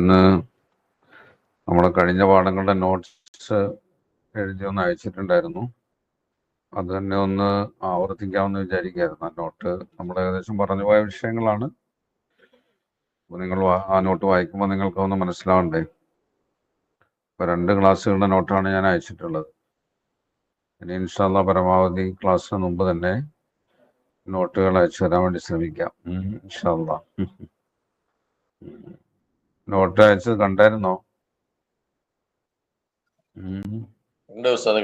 ഇന്ന് നമ്മുടെ കഴിഞ്ഞ പാഠങ്ങളുടെ നോട്ട്സ് എഴുതി ഒന്ന് അയച്ചിട്ടുണ്ടായിരുന്നു. അത് തന്നെ ഒന്ന് ആവർത്തിക്കാമെന്ന് വിചാരിക്കുകയായിരുന്നു. ആ നോട്ട് നമ്മൾ ഏകദേശം പറഞ്ഞു പോയ വിഷയങ്ങളാണ്. അപ്പോൾ നിങ്ങൾ ആ നോട്ട് വായിക്കുമ്പോൾ നിങ്ങൾക്ക് ഒന്ന് മനസ്സിലാവണ്ടേ. ഇപ്പോൾ 2 ക്ലാസ്സുകളുടെ നോട്ടാണ് ഞാൻ അയച്ചിട്ടുള്ളത്. ഇനി ഇൻഷാ അല്ലാഹ് പരമാവധി ക്ലാസ്സിന് മുമ്പ് തന്നെ നോട്ടുകൾ അയച്ചു തരാൻ വേണ്ടി ശ്രമിക്കാം. ഇൻഷാ അല്ലാഹ്. നോട്ട് അയച്ചത് കണ്ടായിരുന്നോ?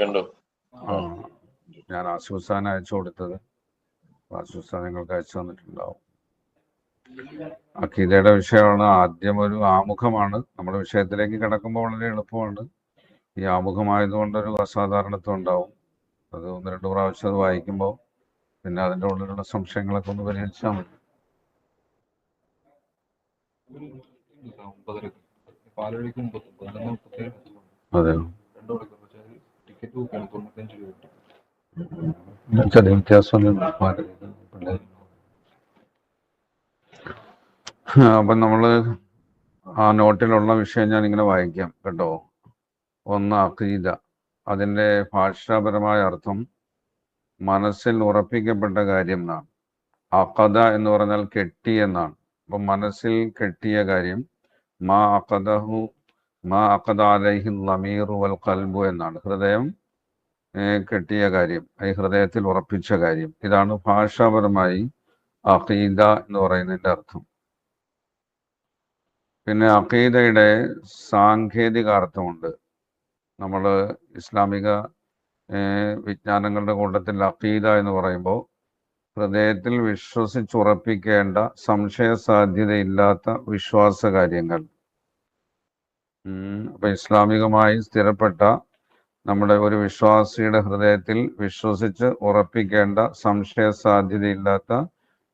കണ്ടു. ഞാൻ ആശുസാൻ അയച്ചു കൊടുത്തത്. ആശുസാൻ നിങ്ങൾക്ക് അയച്ചു തന്നിട്ടുണ്ടാവും. അഖീദയുടെ വിഷയമാണ്. ആദ്യം ഒരു ആമുഖമാണ്. നമ്മുടെ വിഷയത്തിലേക്ക് കിടക്കുമ്പോൾ വളരെ എളുപ്പമാണ്. ഈ ആമുഖമായതുകൊണ്ടൊരു അസാധാരണത്വം ഉണ്ടാവും. അത് 1-2 പ്രാവശ്യം അത് വായിക്കുമ്പോൾ പിന്നെ അതിൻ്റെ ഉള്ളിലുള്ള സംശയങ്ങളൊക്കെ ഒന്ന് പരിഹരിച്ചാൽ മതി. അതെ, ചെറിയ വ്യത്യാസമൊന്നും. അപ്പം നമ്മൾ ആ നോട്ടിലുള്ള വിഷയം ഞാൻ ഇങ്ങനെ വായിക്കാം കേട്ടോ. 1 അഖീദ. അതിൻ്റെ ഭാഷാപരമായ അർത്ഥം മനസ്സിൽ ഉറപ്പിക്കപ്പെട്ട കാര്യം എന്നാണ്. അഖദ എന്ന് പറഞ്ഞാൽ കെട്ടി എന്നാണ്. അപ്പം മനസ്സിൽ കെട്ടിയ കാര്യം മാ അഖദ അലൈഹി ലമീറു വൽ ഖൽബു എന്നാണ്. ഹൃദയം കെട്ടിയ കാര്യം, ഈ ഹൃദയത്തിൽ ഉറപ്പിച്ച കാര്യം. ഇതാണ് ഭാഷാപരമായി അഖീദ എന്ന് പറയുന്നതിൻ്റെ അർത്ഥം. പിന്നെ അഖീദയുടെ സാങ്കേതിക അർത്ഥമുണ്ട്. നമ്മൾ ഇസ്ലാമിക വിജ്ഞാനങ്ങളുടെ കൂട്ടത്തിൽ അഖീദ എന്ന് പറയുമ്പോൾ ഹൃദയത്തിൽ വിശ്വസിച്ചുറപ്പിക്കേണ്ട സംശയസാധ്യതയില്ലാത്ത വിശ്വാസ കാര്യങ്ങൾ. അപ്പം ഇസ്ലാമികമായി സ്ഥിരപ്പെട്ട നമ്മുടെ ഒരു വിശ്വാസിയുടെ ഹൃദയത്തിൽ വിശ്വസിച്ച് ഉറപ്പിക്കേണ്ട സംശയസാധ്യതയില്ലാത്ത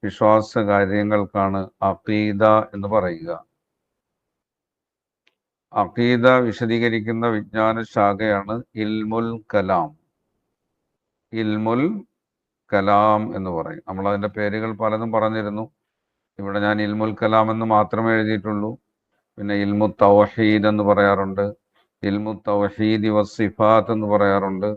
വിശ്വാസ കാര്യങ്ങൾക്കാണ് അഖീദ എന്ന് പറയുക. അഖീദ വിശദീകരിക്കുന്ന വിജ്ഞാന ശാഖയാണ് ഇൽമുൽ കലാം. ഇൽമുൽ കലാം എന്ന് പറയും. നമ്മൾ അതിൻ്റെ പേരുകൾ പലതും പറഞ്ഞിരുന്നു. ഇവിടെ ഞാൻ ഇൽമുൽ കലാം എന്ന് മാത്രമേ എഴുതിയിട്ടുള്ളൂ. പിന്നെ ഇൽമു തൗഹീദ് എന്ന് പറയാറുണ്ട്, ഇൽമു തൗഹീദി വസിഫാത്ത് എന്ന് പറയാറുണ്ട്.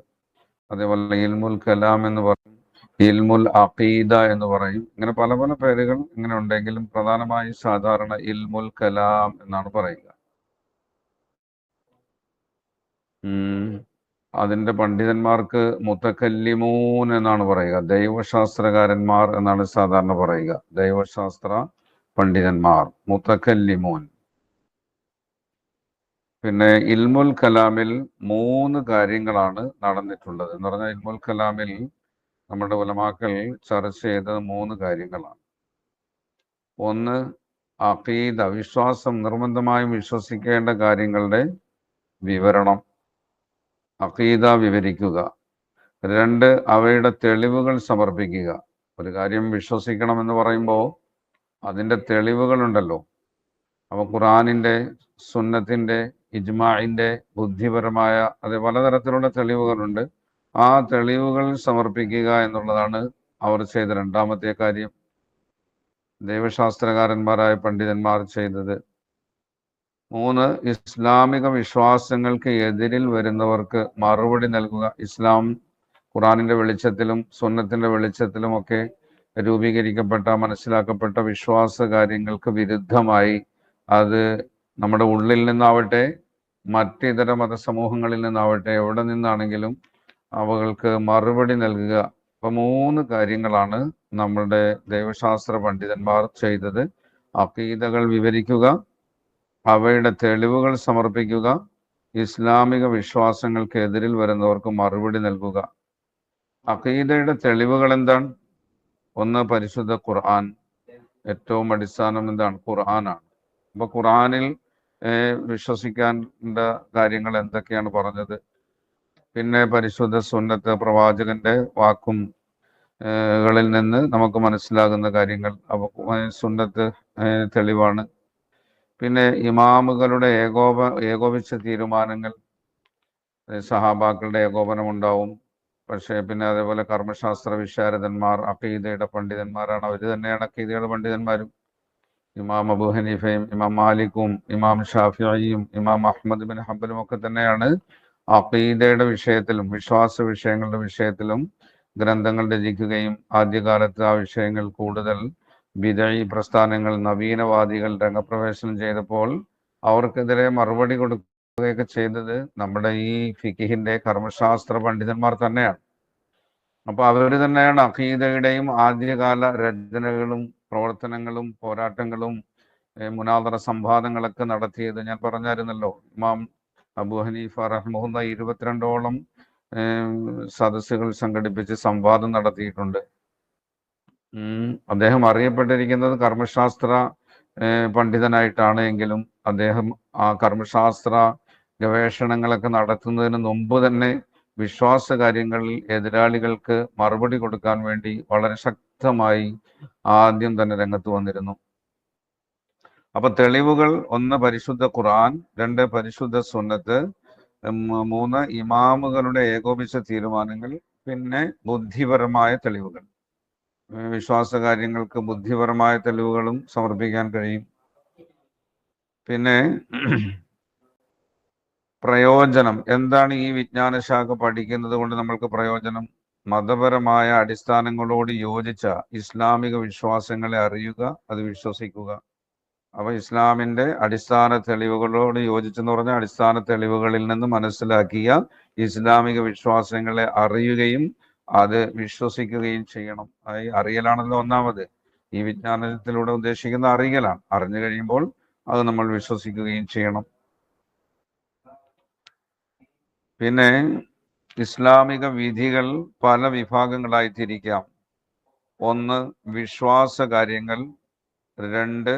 അതേപോലെ ഇൽമുൽ കലാം എന്ന് പറയും, ഇൽമുൽ അഖീദ എന്ന് പറയും. ഇങ്ങനെ പല പല പേരുകൾ ഇങ്ങനെ ഉണ്ടെങ്കിലും പ്രധാനമായും സാധാരണ ഇൽമുൽ കലാം എന്നാണ് പറയുക. അതിൻ്റെ പണ്ഡിതന്മാർക്ക് മുതകല്ലിമൂൻ എന്നാണ് പറയുക. ദൈവശാസ്ത്രകാരന്മാർ എന്നാണ് സാധാരണ പറയുക. ദൈവശാസ്ത്ര പണ്ഡിതന്മാർ മുതകല്ലിമൂൻ. പിന്നെ ഇൽമുൽ കലാമിൽ 3 കാര്യങ്ങളാണ് നടന്നിട്ടുള്ളത്. എന്ന് പറഞ്ഞാൽ ഇൽമുൽ കലാമിൽ നമ്മുടെ ഉലമാക്കൾ ചർച്ച ചെയ്തത് 3 കാര്യങ്ങളാണ്. 1 അഖീദ, വിശ്വാസം, നിർബന്ധമായും വിശ്വസിക്കേണ്ട കാര്യങ്ങളുടെ വിവരണം, അഖീദ വിവരിക്കുക. 2 അവയുടെ തെളിവുകൾ സമർപ്പിക്കുക. ഒരു കാര്യം വിശ്വസിക്കണമെന്ന് പറയുമ്പോൾ അതിൻ്റെ തെളിവുകളുണ്ടല്ലോ. അപ്പോൾ ഖുർആനിൻ്റെ, സുന്നത്തിൻ്റെ, ഇജ്മാഇൻ്റെ, ബുദ്ധിപരമായ അത് പലതരത്തിലുള്ള തെളിവുകളുണ്ട്. ആ തെളിവുകൾ സമർപ്പിക്കുക എന്നുള്ളതാണ് അവർ ചെയ്ത 2ാമത്തെ കാര്യം. ദൈവശാസ്ത്രകാരന്മാരായ പണ്ഡിതന്മാർ ചെയ്തത്. 3 ഇസ്ലാമിക വിശ്വാസങ്ങൾക്ക് എതിരിൽ വരുന്നവർക്ക് മറുപടി നൽകുക. ഇസ്ലാം ഖുർആനിൻ്റെ വെളിച്ചത്തിലും സുന്നത്തിൻ്റെ വെളിച്ചത്തിലുമൊക്കെ രൂപീകരിക്കപ്പെട്ട, മനസ്സിലാക്കപ്പെട്ട വിശ്വാസ കാര്യങ്ങൾക്ക് വിരുദ്ധമായി അത് നമ്മുടെ ഉള്ളിൽ നിന്നാവട്ടെ മറ്റിതര മതസമൂഹങ്ങളിൽ നിന്നാവട്ടെ എവിടെ നിന്നാണെങ്കിലും അവകൾക്ക് മറുപടി നൽകുക. അപ്പം 3 കാര്യങ്ങളാണ് നമ്മളുടെ ദൈവശാസ്ത്ര പണ്ഡിതന്മാർ ചെയ്തത്. അഖീദകൾ വിവരിക്കുക, അവയുടെ തെളിവുകൾ സമർപ്പിക്കുക, ഇസ്ലാമിക വിശ്വാസങ്ങൾക്ക് എതിരിൽ വരുന്നവർക്ക് മറുപടി നൽകുക. അഖീദയുടെ തെളിവുകൾ എന്താണ്? 1 പരിശുദ്ധ ഖുർആൻ. ഏറ്റവും അടിസ്ഥാനം എന്താണ്? ഖുർആനാണ്. അപ്പോൾ ഖുർആനിൽ വിശ്വസിക്കേണ്ട കാര്യങ്ങൾ എന്തൊക്കെയാണ് പറഞ്ഞത്? പിന്നെ പരിശുദ്ധ സുന്നത്ത്, പ്രവാചകന്റെ വാക്കും കളിൽ നിന്ന് നമുക്ക് മനസ്സിലാകുന്ന കാര്യങ്ങൾ. സുന്നത്ത് തെളിവാണ്. പിന്നെ ഇമാമുകളുടെ ഏകോപിച്ച തീരുമാനങ്ങൾ, സഹാബാക്കളുടെ ഏകോപനം ഉണ്ടാവും. പക്ഷേ പിന്നെ അതേപോലെ കർമ്മശാസ്ത്ര വിശാരദന്മാർ, അഖീദയുടെ പണ്ഡിതന്മാരാണ്. അവർ തന്നെയാണ് അഖീദയുടെ പണ്ഡിതന്മാരും. ഇമാം അബൂ ഹനീഫയും ഇമാം മാലിക്കും ഇമാം ഷാഫിഈയും ഇമാം അഹ്മദ് ബിൻ ഹംബലും ഒക്കെ തന്നെയാണ് അഖീദയുടെ വിഷയത്തിലും വിശ്വാസ വിഷയങ്ങളുടെ വിഷയത്തിലും ഗ്രന്ഥങ്ങൾ രചിക്കുകയും ആദ്യകാലത്ത് ആ വിഷയങ്ങൾ കൂടുതൽ ബിദഈ പ്രസ്ഥാനങ്ങൾ നവീനവാദികൾ രംഗപ്രവേശനം ചെയ്തപ്പോൾ അവർക്കെതിരെ മറുപടി കൊടുക്കുകയൊക്കെ ചെയ്തത് നമ്മുടെ ഈ ഫിഖിഹിന്റെ കർമ്മശാസ്ത്ര പണ്ഡിതന്മാർ തന്നെയാണ്. അപ്പൊ അവർ തന്നെയാണ് അഖീദയുടെയും ആദ്യകാല രചനകളും പ്രവർത്തനങ്ങളും പോരാട്ടങ്ങളും മുനാദറ സംവാദങ്ങളൊക്കെ നടത്തിയത്. ഞാൻ പറഞ്ഞായിരുന്നല്ലോ, ഇമാം അബൂ ഹനീഫ റഹ്മഹുല്ല 22ഓളം സദസ്സുകൾ സംഘടിപ്പിച്ച് സംവാദം നടത്തിയിട്ടുണ്ട്. അദ്ദേഹം അറിയപ്പെട്ടിരിക്കുന്നത് കർമ്മശാസ്ത്ര പണ്ഡിതനായിട്ടാണ് എങ്കിലും അദ്ദേഹം ആ കർമ്മശാസ്ത്ര ഗവേഷണങ്ങളൊക്കെ നടത്തുന്നതിന് മുമ്പ് തന്നെ വിശ്വാസ കാര്യങ്ങളിൽ എതിരാളികൾക്ക് മറുപടി കൊടുക്കാൻ വേണ്ടി വളരെ ശക്തമായി ആദ്യം തന്നെ രംഗത്ത് വന്നിരുന്നു. അപ്പൊ തെളിവുകൾ: 1 പരിശുദ്ധ ഖുർആൻ, 2 പരിശുദ്ധ സുന്നത്ത്, 3 ഇമാമുകളുടെ ഏകോപിച്ച തീരുമാനങ്ങൾ, പിന്നെ ബുദ്ധിപരമായ തെളിവുകൾ. വിശ്വാസ കാര്യങ്ങൾക്ക് ബുദ്ധിപരമായ തെളിവുകളും സമർപ്പിക്കാൻ കഴിയും. പിന്നെ പ്രയോജനം എന്താണ്? ഈ വിജ്ഞാന ശാഖ പഠിക്കുന്നത് കൊണ്ട് നമ്മൾക്ക് പ്രയോജനം: മതപരമായ അടിസ്ഥാനങ്ങളോട് യോജിച്ച ഇസ്ലാമിക വിശ്വാസങ്ങളെ അറിയുക, അത് വിശ്വസിക്കുക. അപ്പൊ ഇസ്ലാമിന്റെ അടിസ്ഥാന തെളിവുകളോട് യോജിച്ചെന്ന് പറഞ്ഞാൽ അടിസ്ഥാന തെളിവുകളിൽ നിന്ന് മനസ്സിലാക്കിയ ഇസ്ലാമിക വിശ്വാസങ്ങളെ അറിയുകയും അത് വിശ്വസിക്കുകയും ചെയ്യണം. അറിയലാണല്ലോ ഒന്നാമത്. ഈ വിജ്ഞാനത്തിലൂടെ ഉദ്ദേശിക്കുന്ന അറിയലാണ്. അറിഞ്ഞു കഴിയുമ്പോൾ അത് നമ്മൾ വിശ്വസിക്കുകയും ചെയ്യണം. പിന്നെ ഇസ്ലാമിക വിധികൾ പല വിഭാഗങ്ങളായി തിരിക്കാം. 1 വിശ്വാസ കാര്യങ്ങൾ, 2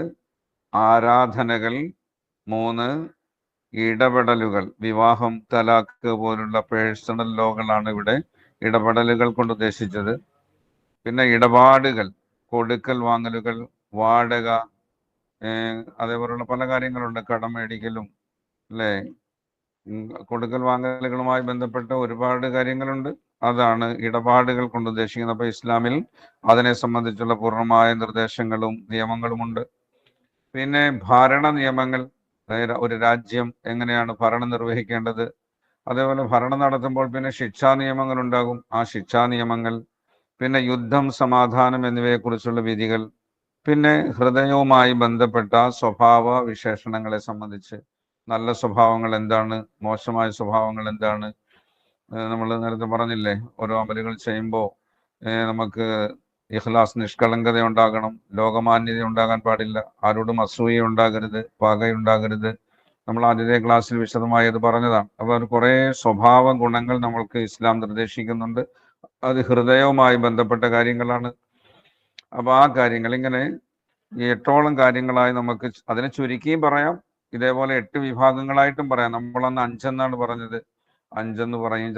ആരാധനകൾ, 3 ഇടപെടലുകൾ. വിവാഹം, തലാഖ് പോലുള്ള പേഴ്സണൽ ലോകളാണ് ഇവിടെ ഇടപെടലുകൾ കൊണ്ട് ഉദ്ദേശിച്ചത്. പിന്നെ ഇടപാടുകൾ, കൊടുക്കൽ വാങ്ങലുകൾ, വാടക, അതേപോലുള്ള പല കാര്യങ്ങളുണ്ട്. കടം മേടിക്കലും, അല്ലേ? കൊടുക്കൽ വാങ്ങലുകളുമായി ബന്ധപ്പെട്ട ഒരുപാട് കാര്യങ്ങളുണ്ട്. അതാണ് ഇടപാടുകൾ കൊണ്ട് ഉദ്ദേശിക്കുന്നത്. അപ്പൊ ഇസ്ലാമിൽ അതിനെ സംബന്ധിച്ചുള്ള പൂർണ്ണമായ നിർദ്ദേശങ്ങളും നിയമങ്ങളുമുണ്ട്. പിന്നെ ഭരണ നിയമങ്ങൾ, ഒരു രാജ്യം എങ്ങനെയാണ് ഭരണം നിർവഹിക്കേണ്ടത്, അതേപോലെ ഭരണം നടത്തുമ്പോൾ പിന്നെ ശിക്ഷാ നിയമങ്ങൾ ഉണ്ടാകും, ആ ശിക്ഷാ നിയമങ്ങൾ. പിന്നെ യുദ്ധം, സമാധാനം എന്നിവയെക്കുറിച്ചുള്ള വിധികൾ. പിന്നെ ഹൃദയവുമായി ബന്ധപ്പെട്ട സ്വഭാവ വിശേഷണങ്ങളെ സംബന്ധിച്ച് നല്ല സ്വഭാവങ്ങൾ എന്താണ്, മോശമായ സ്വഭാവങ്ങൾ എന്താണ്. നമ്മൾ നേരത്തെ പറഞ്ഞില്ലേ, ഓരോ അമലുകൾ ചെയ്യുമ്പോൾ നമുക്ക് ഇഖ്ലാസ്, നിഷ്കളങ്കത ഉണ്ടാകണം, ലോകമാന്യത ഉണ്ടാകാൻ പാടില്ല, ആരോടും അസൂയ ഉണ്ടാകരുത്, പകയുണ്ടാകരുത്. നമ്മൾ ആദ്യത്തെ ക്ലാസ്സിൽ വിശദമായി അത് പറഞ്ഞതാണ്. അപ്പോൾ കുറേ സ്വഭാവ ഗുണങ്ങൾ നമ്മൾക്ക് ഇസ്ലാം നിർദ്ദേശിക്കുന്നുണ്ട്. അത് ഹൃദയവുമായി ബന്ധപ്പെട്ട കാര്യങ്ങളാണ്. അപ്പൊ ആ കാര്യങ്ങൾ ഇങ്ങനെ 8ഓളം കാര്യങ്ങളായി നമുക്ക് അതിനെ ചുരുക്കിയും പറയാം, ഇതേപോലെ 8 വിഭാഗങ്ങളായിട്ടും പറയാം. നമ്മളന്ന് 5 എന്നാണ് പറഞ്ഞത്. 5 പറയും,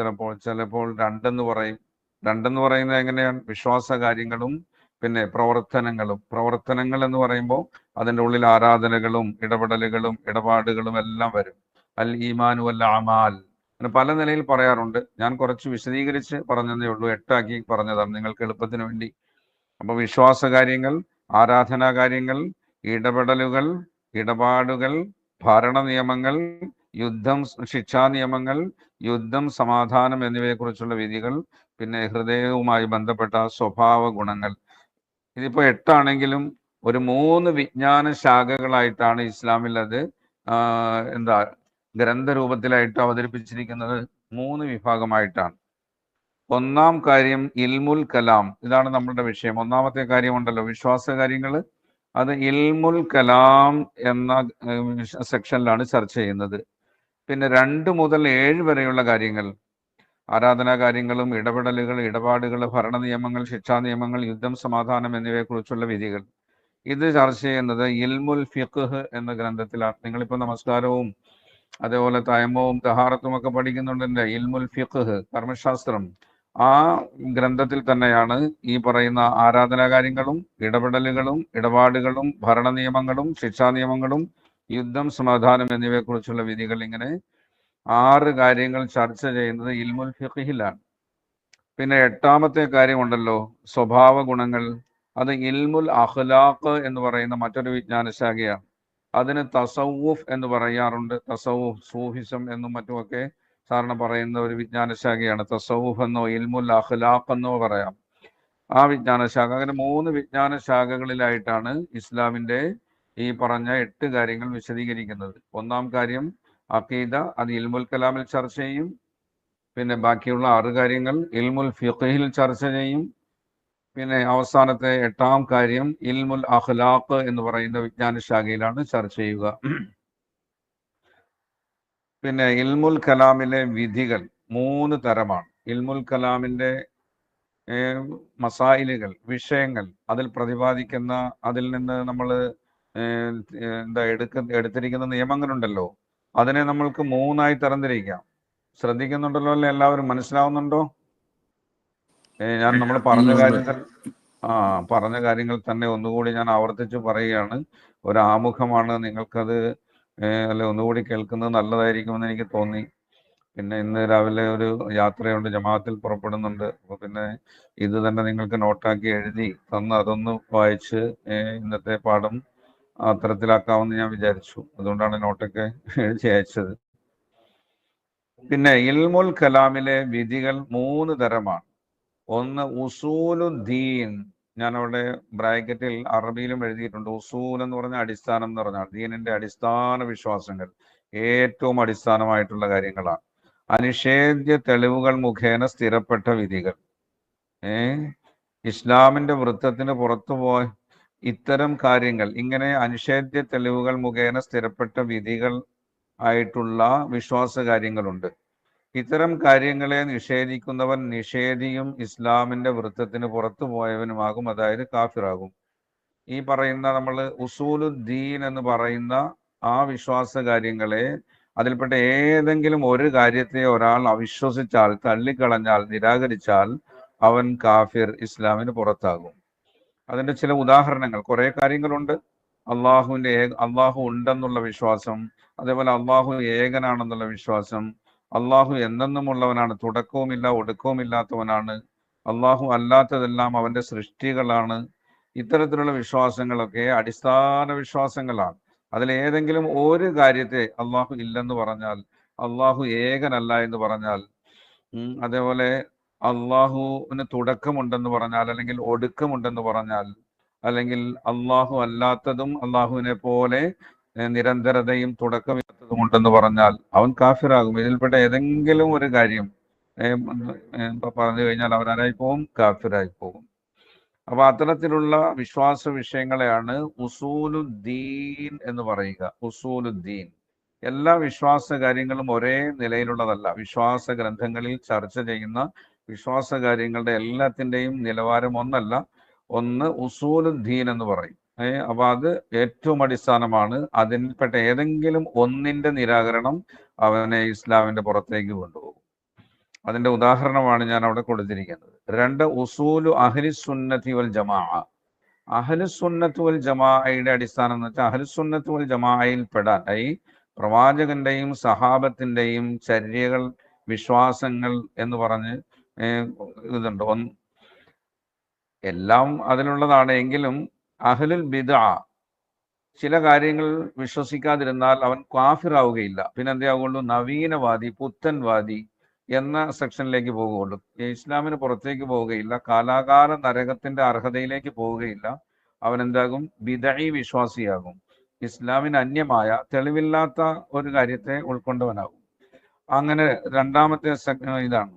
ചിലപ്പോൾ 2 പറയും. 2 പറയുന്നത് എങ്ങനെയാണ്? വിശ്വാസ കാര്യങ്ങളും പിന്നെ പ്രവർത്തനങ്ങൾ എന്ന് പറയുമ്പോൾ അതിൻ്റെ ഉള്ളിൽ ആരാധനകളും ഇടപെടലുകളും ഇടപാടുകളും എല്ലാം വരും. അൽ ഈമാനു വൽ അമാൽ അങ്ങനെ പല നിലയിൽ പറയാറുണ്ട്. ഞാൻ കുറച്ച് വിശദീകരിച്ച് പറഞ്ഞതേ ഉള്ളൂ, 8 ആക്കി പറഞ്ഞതാണ് നിങ്ങൾക്ക് എളുപ്പത്തിന് വേണ്ടി. അപ്പൊ വിശ്വാസ കാര്യങ്ങൾ, ആരാധനാ കാര്യങ്ങൾ, ഇടപെടലുകൾ, ഇടപാടുകൾ, ഭരണ നിയമങ്ങൾ, യുദ്ധം, ശിക്ഷാ നിയമങ്ങൾ, യുദ്ധം, സമാധാനം എന്നിവയെക്കുറിച്ചുള്ള വിധികൾ, പിന്നെ ഹൃദയവുമായി ബന്ധപ്പെട്ട സ്വഭാവ ഗുണങ്ങൾ. ഇതിപ്പോ 8 ആണെങ്കിലും ഒരു 3 വിജ്ഞാന ശാഖകളായിട്ടാണ് ഇസ്ലാമിൽ അത് ഗ്രന്ഥരൂപത്തിലായിട്ട് അവതരിപ്പിച്ചിരിക്കുന്നത്. 3 വിഭാഗമായിട്ടാണ്. 1-ാം കാര്യം ഇൽമുൽ കലാം. ഇതാണ് നമ്മളുടെ വിഷയം. 1-ാമത്തെ കാര്യമുണ്ടല്ലോ വിശ്വാസ കാര്യങ്ങൾ, അത് ഇൽമുൽ കലാം എന്ന സെക്ഷനിലാണ് ചർച്ച ചെയ്യുന്നത്. പിന്നെ 2 മുതൽ 7 വരെയുള്ള കാര്യങ്ങൾ, ആരാധനാ കാര്യങ്ങളും ഇടപെടലുകൾ, ഇടപാടുകൾ, ഭരണ നിയമങ്ങൾ, ശിക്ഷാ നിയമങ്ങൾ, യുദ്ധം, സമാധാനം എന്നിവയെക്കുറിച്ചുള്ള വിധികൾ, ഇത് ചർച്ച ചെയ്യുന്നത് ഇൽമുൽ ഫിഖ് എന്ന ഗ്രന്ഥത്തിലാണ്. നിങ്ങളിപ്പോൾ നമസ്കാരവും അതേപോലെ തയമ്മവും തഹാറത്തും ഒക്കെ പഠിക്കുന്നുണ്ടല്ലേ, ഇൽമുൽ ഫിഖ് കർമ്മശാസ്ത്രം. ആ ഗ്രന്ഥത്തിൽ തന്നെയാണ് ഈ പറയുന്ന ആരാധനാ കാര്യങ്ങളും ഇടപെടലുകളും ഇടപാടുകളും ഭരണ നിയമങ്ങളും ശിക്ഷാ നിയമങ്ങളും യുദ്ധം, സമാധാനം എന്നിവയെക്കുറിച്ചുള്ള വിധികൾ, ഇങ്ങനെ 6 കാര്യങ്ങൾ ചർച്ച ചെയ്യുന്നത് ഇൽമുൽ ഫിഖിലാണ്. പിന്നെ 8-ാമത്തെ കാര്യമുണ്ടല്ലോ സ്വഭാവ ഗുണങ്ങൾ. അത് ഇൽമുൽ അഖ്ലാഖ് എന്ന് പറയുന്ന മറ്റൊരു വിജ്ഞാന ശാഖയാണ്. അതിന് തസവുഫ് എന്ന് പറയാറുണ്ട്. തസവുഫ്, സൂഫിസം എന്നും മറ്റുമൊക്കെ സാധാരണ പറയുന്ന ഒരു വിജ്ഞാന ശാഖയാണ്. തസവുഫ് എന്നോ ഇൽമുൽ അഖ്ലാഖ് എന്നോ പറയാം. ആ വിജ്ഞാന ശാഖ, അങ്ങനെ 3 വിജ്ഞാന ശാഖകളിലായിട്ടാണ് ഇസ്ലാമിൻ്റെ ഈ പറഞ്ഞ 8 കാര്യങ്ങൾ വിശദീകരിക്കുന്നത്. ഒന്നാം കാര്യം അഖീദ, അത് ഇൽമുൽ കലാമിൽ ചർച്ച ചെയ്യും. പിന്നെ ബാക്കിയുള്ള 6 കാര്യങ്ങൾ ഇൽമുൽ ഫിഖ്ഹിൽ ചർച്ച ചെയ്യും. പിന്നെ അവസാനത്തെ 8ാം കാര്യം ഇൽമുൽ അഖ്ലാഖ് എന്ന് പറയുന്ന വിജ്ഞാന ശാഖയിലാണ് ചർച്ച ചെയ്യുക. പിന്നെ ഇൽമുൽ കലാമിലെ വിധികൾ 3 തരമാണ്. ഇൽമുൽ കലാമിൻ്റെ മസായിലുകൾ, വിഷയങ്ങൾ, അതിൽ പ്രതിപാദിക്കുന്ന, അതിൽ നിന്ന് നമ്മൾ എടുത്തിരിക്കുന്ന നിയമങ്ങളുണ്ടല്ലോ, അതിനെ നമ്മൾക്ക് 3ആയി തരംതിരിക്കാം. ശ്രദ്ധിക്കുന്നുണ്ടല്ലോ അല്ലേ? എല്ലാവരും മനസ്സിലാവുന്നുണ്ടോ? നമ്മൾ പറഞ്ഞ കാര്യങ്ങൾ തന്നെ ഒന്നുകൂടി ഞാൻ ആവർത്തിച്ച് പറയുകയാണ്. ഒരു ആമുഖമാണ്, നിങ്ങൾക്കത് അല്ല ഒന്നുകൂടി കേൾക്കുന്നത് നല്ലതായിരിക്കുമെന്ന് എനിക്ക് തോന്നി. പിന്നെ ഇന്ന് രാവിലെ ഒരു യാത്രയുണ്ട്, ജമാഅത്തിൽ പുറപ്പെടുന്നുണ്ട്. അപ്പോൾ പിന്നെ ഇത് തന്നെ നിങ്ങൾക്ക് നോട്ടാക്കി എഴുതി തന്ന് അതൊന്ന് വായിച്ച് ഇന്നത്തെ പാഠം അത്തരത്തിലാക്കാമെന്ന് ഞാൻ വിചാരിച്ചു. അതുകൊണ്ടാണ് നോട്ടൊക്കെ എഴുതി അയച്ചത്. പിന്നെ ഇൽമുൽ കലാമിലെ വിധികൾ 3 തരമാണ്. ഒന്ന് ഉസൂലുദ്ദീൻ, ഞാനവിടെ ബ്രാക്കറ്റിൽ അറബിയിലും എഴുതിയിട്ടുണ്ട്. ഉസൂൽ എന്ന് പറഞ്ഞാൽ അടിസ്ഥാനം എന്ന് പറഞ്ഞാൽ ദീനിന്റെ അടിസ്ഥാന വിശ്വാസങ്ങൾ, ഏറ്റവും അടിസ്ഥാനമായിട്ടുള്ള കാര്യങ്ങളാണ്. അനിഷേധ്യ തെളിവുകൾ മുഖേന സ്ഥിരപ്പെട്ട വിധികൾ. ഇസ്ലാമിന്റെ വൃത്തത്തിന് പുറത്തുപോയ ഇത്തരം കാര്യങ്ങൾ, ഇങ്ങനെ അനിഷേധ്യ തെളിവുകൾ മുഖേന സ്ഥിരപ്പെട്ട വിധികൾ ആയിട്ടുള്ള വിശ്വാസ കാര്യങ്ങളുണ്ട്. ഇത്തരം കാര്യങ്ങളെ നിഷേധിക്കുന്നവൻ നിഷേധിയും ഇസ്ലാമിന്റെ വൃത്തത്തിന് പുറത്തു പോയവനുമാകും, അതായത് കാഫിറാകും. ഈ പറയുന്ന നമ്മൾ ഉസൂലുദ്ദീൻ എന്ന് പറയുന്ന ആ വിശ്വാസ കാര്യങ്ങളെ, അതിൽപ്പെട്ട ഏതെങ്കിലും ഒരു കാര്യത്തെ ഒരാൾ അവിശ്വസിച്ചാൽ, തള്ളിക്കളഞ്ഞാൽ, നിരാകരിച്ചാൽ അവൻ കാഫിർ, ഇസ്ലാമിന് പുറത്താകും. അതിന്റെ ചില ഉദാഹരണങ്ങൾ, കുറെ കാര്യങ്ങളുണ്ട്. അള്ളാഹു ഉണ്ടെന്നുള്ള വിശ്വാസം, അതേപോലെ അള്ളാഹു ഏകനാണെന്നുള്ള വിശ്വാസം, അള്ളാഹു എന്നെന്നുമുള്ളവനാണ്, തുടക്കവുമില്ല ഒടുക്കവുമില്ലാത്തവനാണ്, അള്ളാഹു അല്ലാത്തതെല്ലാം അവന്റെ സൃഷ്ടികളാണ്. ഇത്തരത്തിലുള്ള വിശ്വാസങ്ങളൊക്കെ അടിസ്ഥാന വിശ്വാസങ്ങളാണ്. അതിലേതെങ്കിലും ഒരു കാര്യത്തെ അള്ളാഹു ഇല്ലെന്ന് പറഞ്ഞാൽ, അള്ളാഹു ഏകനല്ല എന്ന് പറഞ്ഞാൽ, അതേപോലെ അള്ളാഹുവിന് തുടക്കമുണ്ടെന്ന് പറഞ്ഞാൽ, അല്ലെങ്കിൽ ഒടുക്കമുണ്ടെന്ന് പറഞ്ഞാൽ, അല്ലെങ്കിൽ അള്ളാഹു അല്ലാത്തതും അള്ളാഹുവിനെ പോലെ നിരന്തരതയും തുടക്കമില്ലാത്തതും ഉണ്ടെന്ന് പറഞ്ഞാൽ അവൻ കാഫിറാകും. ഇതിൽപ്പെട്ട ഏതെങ്കിലും ഒരു കാര്യം പറഞ്ഞു കഴിഞ്ഞാൽ അവനായി പോവും, കാഫിറായി പോകും. അപ്പൊ അത്തരത്തിലുള്ള വിശ്വാസ വിഷയങ്ങളെയാണ് ഉസൂലുദ്ദീൻ എന്ന് പറയുക. ഉസൂലുദ്ദീൻ, എല്ലാ വിശ്വാസ കാര്യങ്ങളും ഒരേ നിലയിലുള്ളതല്ല. വിശ്വാസ ഗ്രന്ഥങ്ങളിൽ ചർച്ച ചെയ്യുന്ന വിശ്വാസ കാര്യങ്ങളുടെ എല്ലാത്തിൻ്റെയും നിലവാരം ഒന്നല്ല. ഒന്ന് ഉസൂലുദ്ദീൻ എന്ന് പറയും. അപ്പൊ അത് ഏറ്റവും അടിസ്ഥാനമാണ്. അതിൽപ്പെട്ട ഏതെങ്കിലും ഒന്നിന്റെ നിരാകരണം അവനെ ഇസ്ലാമിന്റെ പുറത്തേക്ക് കൊണ്ടുപോകും. അതിന്റെ ഉദാഹരണമാണ് ഞാൻ അവിടെ കൊടുത്തിരിക്കുന്നത്. 2, ഉസൂലു അഹ്ലുസുന്നത്തി വൽ ജമാഅ. അഹ്ലുസുന്നത്ത് വൽ ജമാഅയുടെ അടിസ്ഥാനം എന്ന് വെച്ചാൽ അഹ്ലുസുന്നത്ത് വൽ ജമാഅയിൽ പെടാൻ, പ്രവാചകന്റെയും സഹാബത്തിന്റെയും ചര്യകൾ, വിശ്വാസങ്ങൾ എന്ന് പറഞ്ഞ് ഇതുണ്ട്. എല്ലാം അതിലുള്ളതാണ്. എങ്കിലും അഹ്ലുൽ ബിദ്അ ചില കാര്യങ്ങൾ വിശ്വസിക്കാതിരുന്നാൽ അവൻ കാഫിറാവുകയില്ല. പിന്നെ എന്താകുള്ളൂ? നവീനവാദി, പുത്തൻവാദി എന്ന സെക്ഷനിലേക്ക് പോകുകയുള്ളൂ. ഇസ്ലാമിന് പുറത്തേക്ക് പോവുകയില്ല, കാലാകാല നരകത്തിന്റെ അർഹതയിലേക്ക് പോവുകയില്ല. അവൻ എന്താകും? ബിദ്അി വിശ്വാസിയാകും. ഇസ്ലാമിന് അന്യമായ, തെളിവില്ലാത്ത ഒരു കാര്യത്തെ ഉൾക്കൊണ്ടവനാകും. അങ്ങനെ രണ്ടാമത്തെ ഇതാണ്.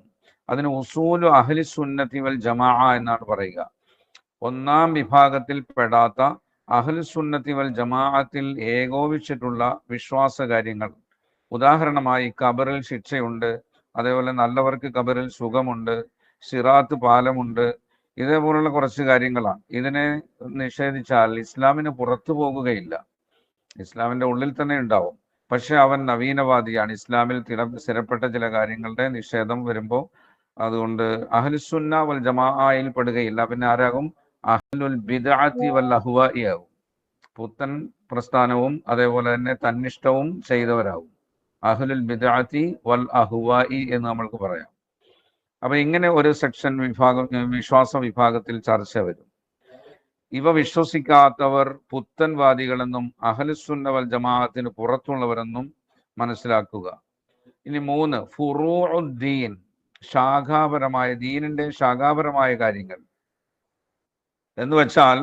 അതിന് ഉസൂലു അഹ്ലി സുന്നത്തി വൽ ജമാഅ എന്നാണ് പറയുക. ഒന്നാം വിഭാഗത്തിൽ പെടാത്ത അഹ്ലു സുന്നത്തി വൽ ജമാഅത്തിൽ ഏകോപിച്ചിട്ടുള്ള വിശ്വാസ കാര്യങ്ങൾ. ഉദാഹരണമായി ഖബറിൽ ശിക്ഷയുണ്ട്, അതേപോലെ നല്ലവർക്ക് ഖബറിൽ സുഖമുണ്ട്, സിറാത്ത് പാലമുണ്ട്, ഇതേപോലുള്ള കുറച്ച് കാര്യങ്ങളാണ്. ഇതിനെ നിഷേധിച്ചാൽ ഇസ്ലാമിന് പുറത്തു പോകുകയില്ല, ഇസ്ലാമിന്റെ ഉള്ളിൽ തന്നെ ഉണ്ടാവും. പക്ഷെ അവൻ നവീനവാദിയാണ്, ഇസ്ലാമിൽ സ്ഥിരപ്പെട്ട ചില കാര്യങ്ങളുടെ നിഷേധം വരുമ്പോൾ. അതുകൊണ്ട് അഹ്ലുസുന്ന വൽ ജമാഅയിൽ പെടുകയില്ല. പിന്നെ ആരാകും? അഹ്ലുൽ ബിദ്അത്തി വൽ അഹ്വാഇ ആകും. പുത്തൻ പ്രസ്ഥാനവും അതേപോലെ തന്നെ തന്നിഷ്ടവും ചെയ്തവരാകും. അഹ്ലുൽ ബിദ്അത്തി വൽ അഹ്വാഇ എന്ന് നമ്മൾക്ക് പറയാം. അപ്പൊ ഇങ്ങനെ ഒരു സെക്ഷൻ വിഭാഗം വിശ്വാസ വിഭാഗത്തിൽ ചർച്ച വരും. ഇവ വിശ്വസിക്കാത്തവർ പുത്തൻവാദികളെന്നും അഹ്ലുസുന്ന വൽ ജമാഅത്തിന് പുറത്തുള്ളവരെന്നും മനസ്സിലാക്കുക. ഇനി 3, ഫുറൂഉദ്ദീൻ, ശാഖാപരമായ ദീനിന്റെ ശാഖാപരമായ കാര്യങ്ങൾ എന്ന് വെച്ചാൽ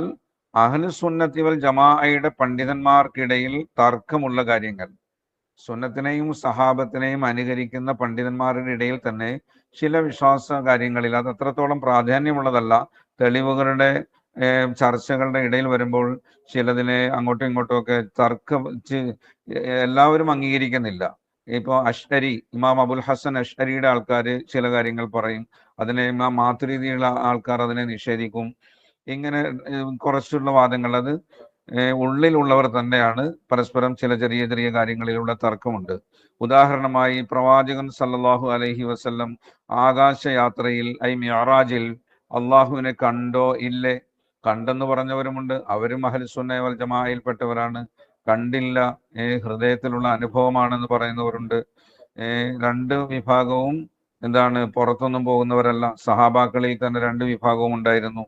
അഹ്ലുസുന്നത്തി വൽ ജമാഅയുടെ പണ്ഡിതന്മാർക്കിടയിൽ തർക്കമുള്ള കാര്യങ്ങൾ. സുന്നത്തിനെയും സഹാബത്തിനെയും അനുകരിക്കുന്ന പണ്ഡിതന്മാരുടെ ഇടയിൽ തന്നെ ചില വിശ്വാസ കാര്യങ്ങളിൽ അത് അത്രത്തോളം പ്രാധാന്യമുള്ളതല്ല. തെളിവുകളുടെ ചർച്ചകളുടെ ഇടയിൽ വരുമ്പോൾ ചിലതിനെ അങ്ങോട്ടും ഇങ്ങോട്ടും ഒക്കെ തർക്കിച്ച് എല്ലാവരും അംഗീകരിക്കുന്നില്ല. ഇപ്പോൾ അഷ്അരി, ഇമാം അബുൽ ഹസൻ അഷ്അരിയുടെ ആൾക്കാർ ചില കാര്യങ്ങൾ പറയും, അതിനെ ഇമാം മാതുരിദിയുടെ ആൾക്കാർ അതിനെ നിഷേധിക്കും. ഇങ്ങനെ കുറച്ചുള്ള വാദങ്ങൾ, അത് ഉള്ളിലുള്ളവർ തന്നെയാണ് പരസ്പരം ചില ചെറിയ ചെറിയ കാര്യങ്ങളിലുള്ള തർക്കമുണ്ട്. ഉദാഹരണമായി പ്രവാചകൻ സല്ലല്ലാഹു അലൈഹി വസല്ലം ആകാശയാത്രയിൽ മിഅ്റാജിൽ അള്ളാഹുവിനെ കണ്ടോ ഇല്ലേ? കണ്ടെന്ന് പറഞ്ഞവരുമുണ്ട്, അവരും അഹ്ലുസുന്ന വൽ ജമാഅയിൽപ്പെട്ടവരാണ്. കണ്ടില്ല, ഹൃദയത്തിലുള്ള അനുഭവമാണെന്ന് പറയുന്നവരുണ്ട്. രണ്ട് വിഭാഗവും എന്താണ്, പുറത്തൊന്നും പോകുന്നവരല്ല. സഹാബാക്കളിൽ തന്നെ രണ്ട് വിഭാഗവും ഉണ്ടായിരുന്നു.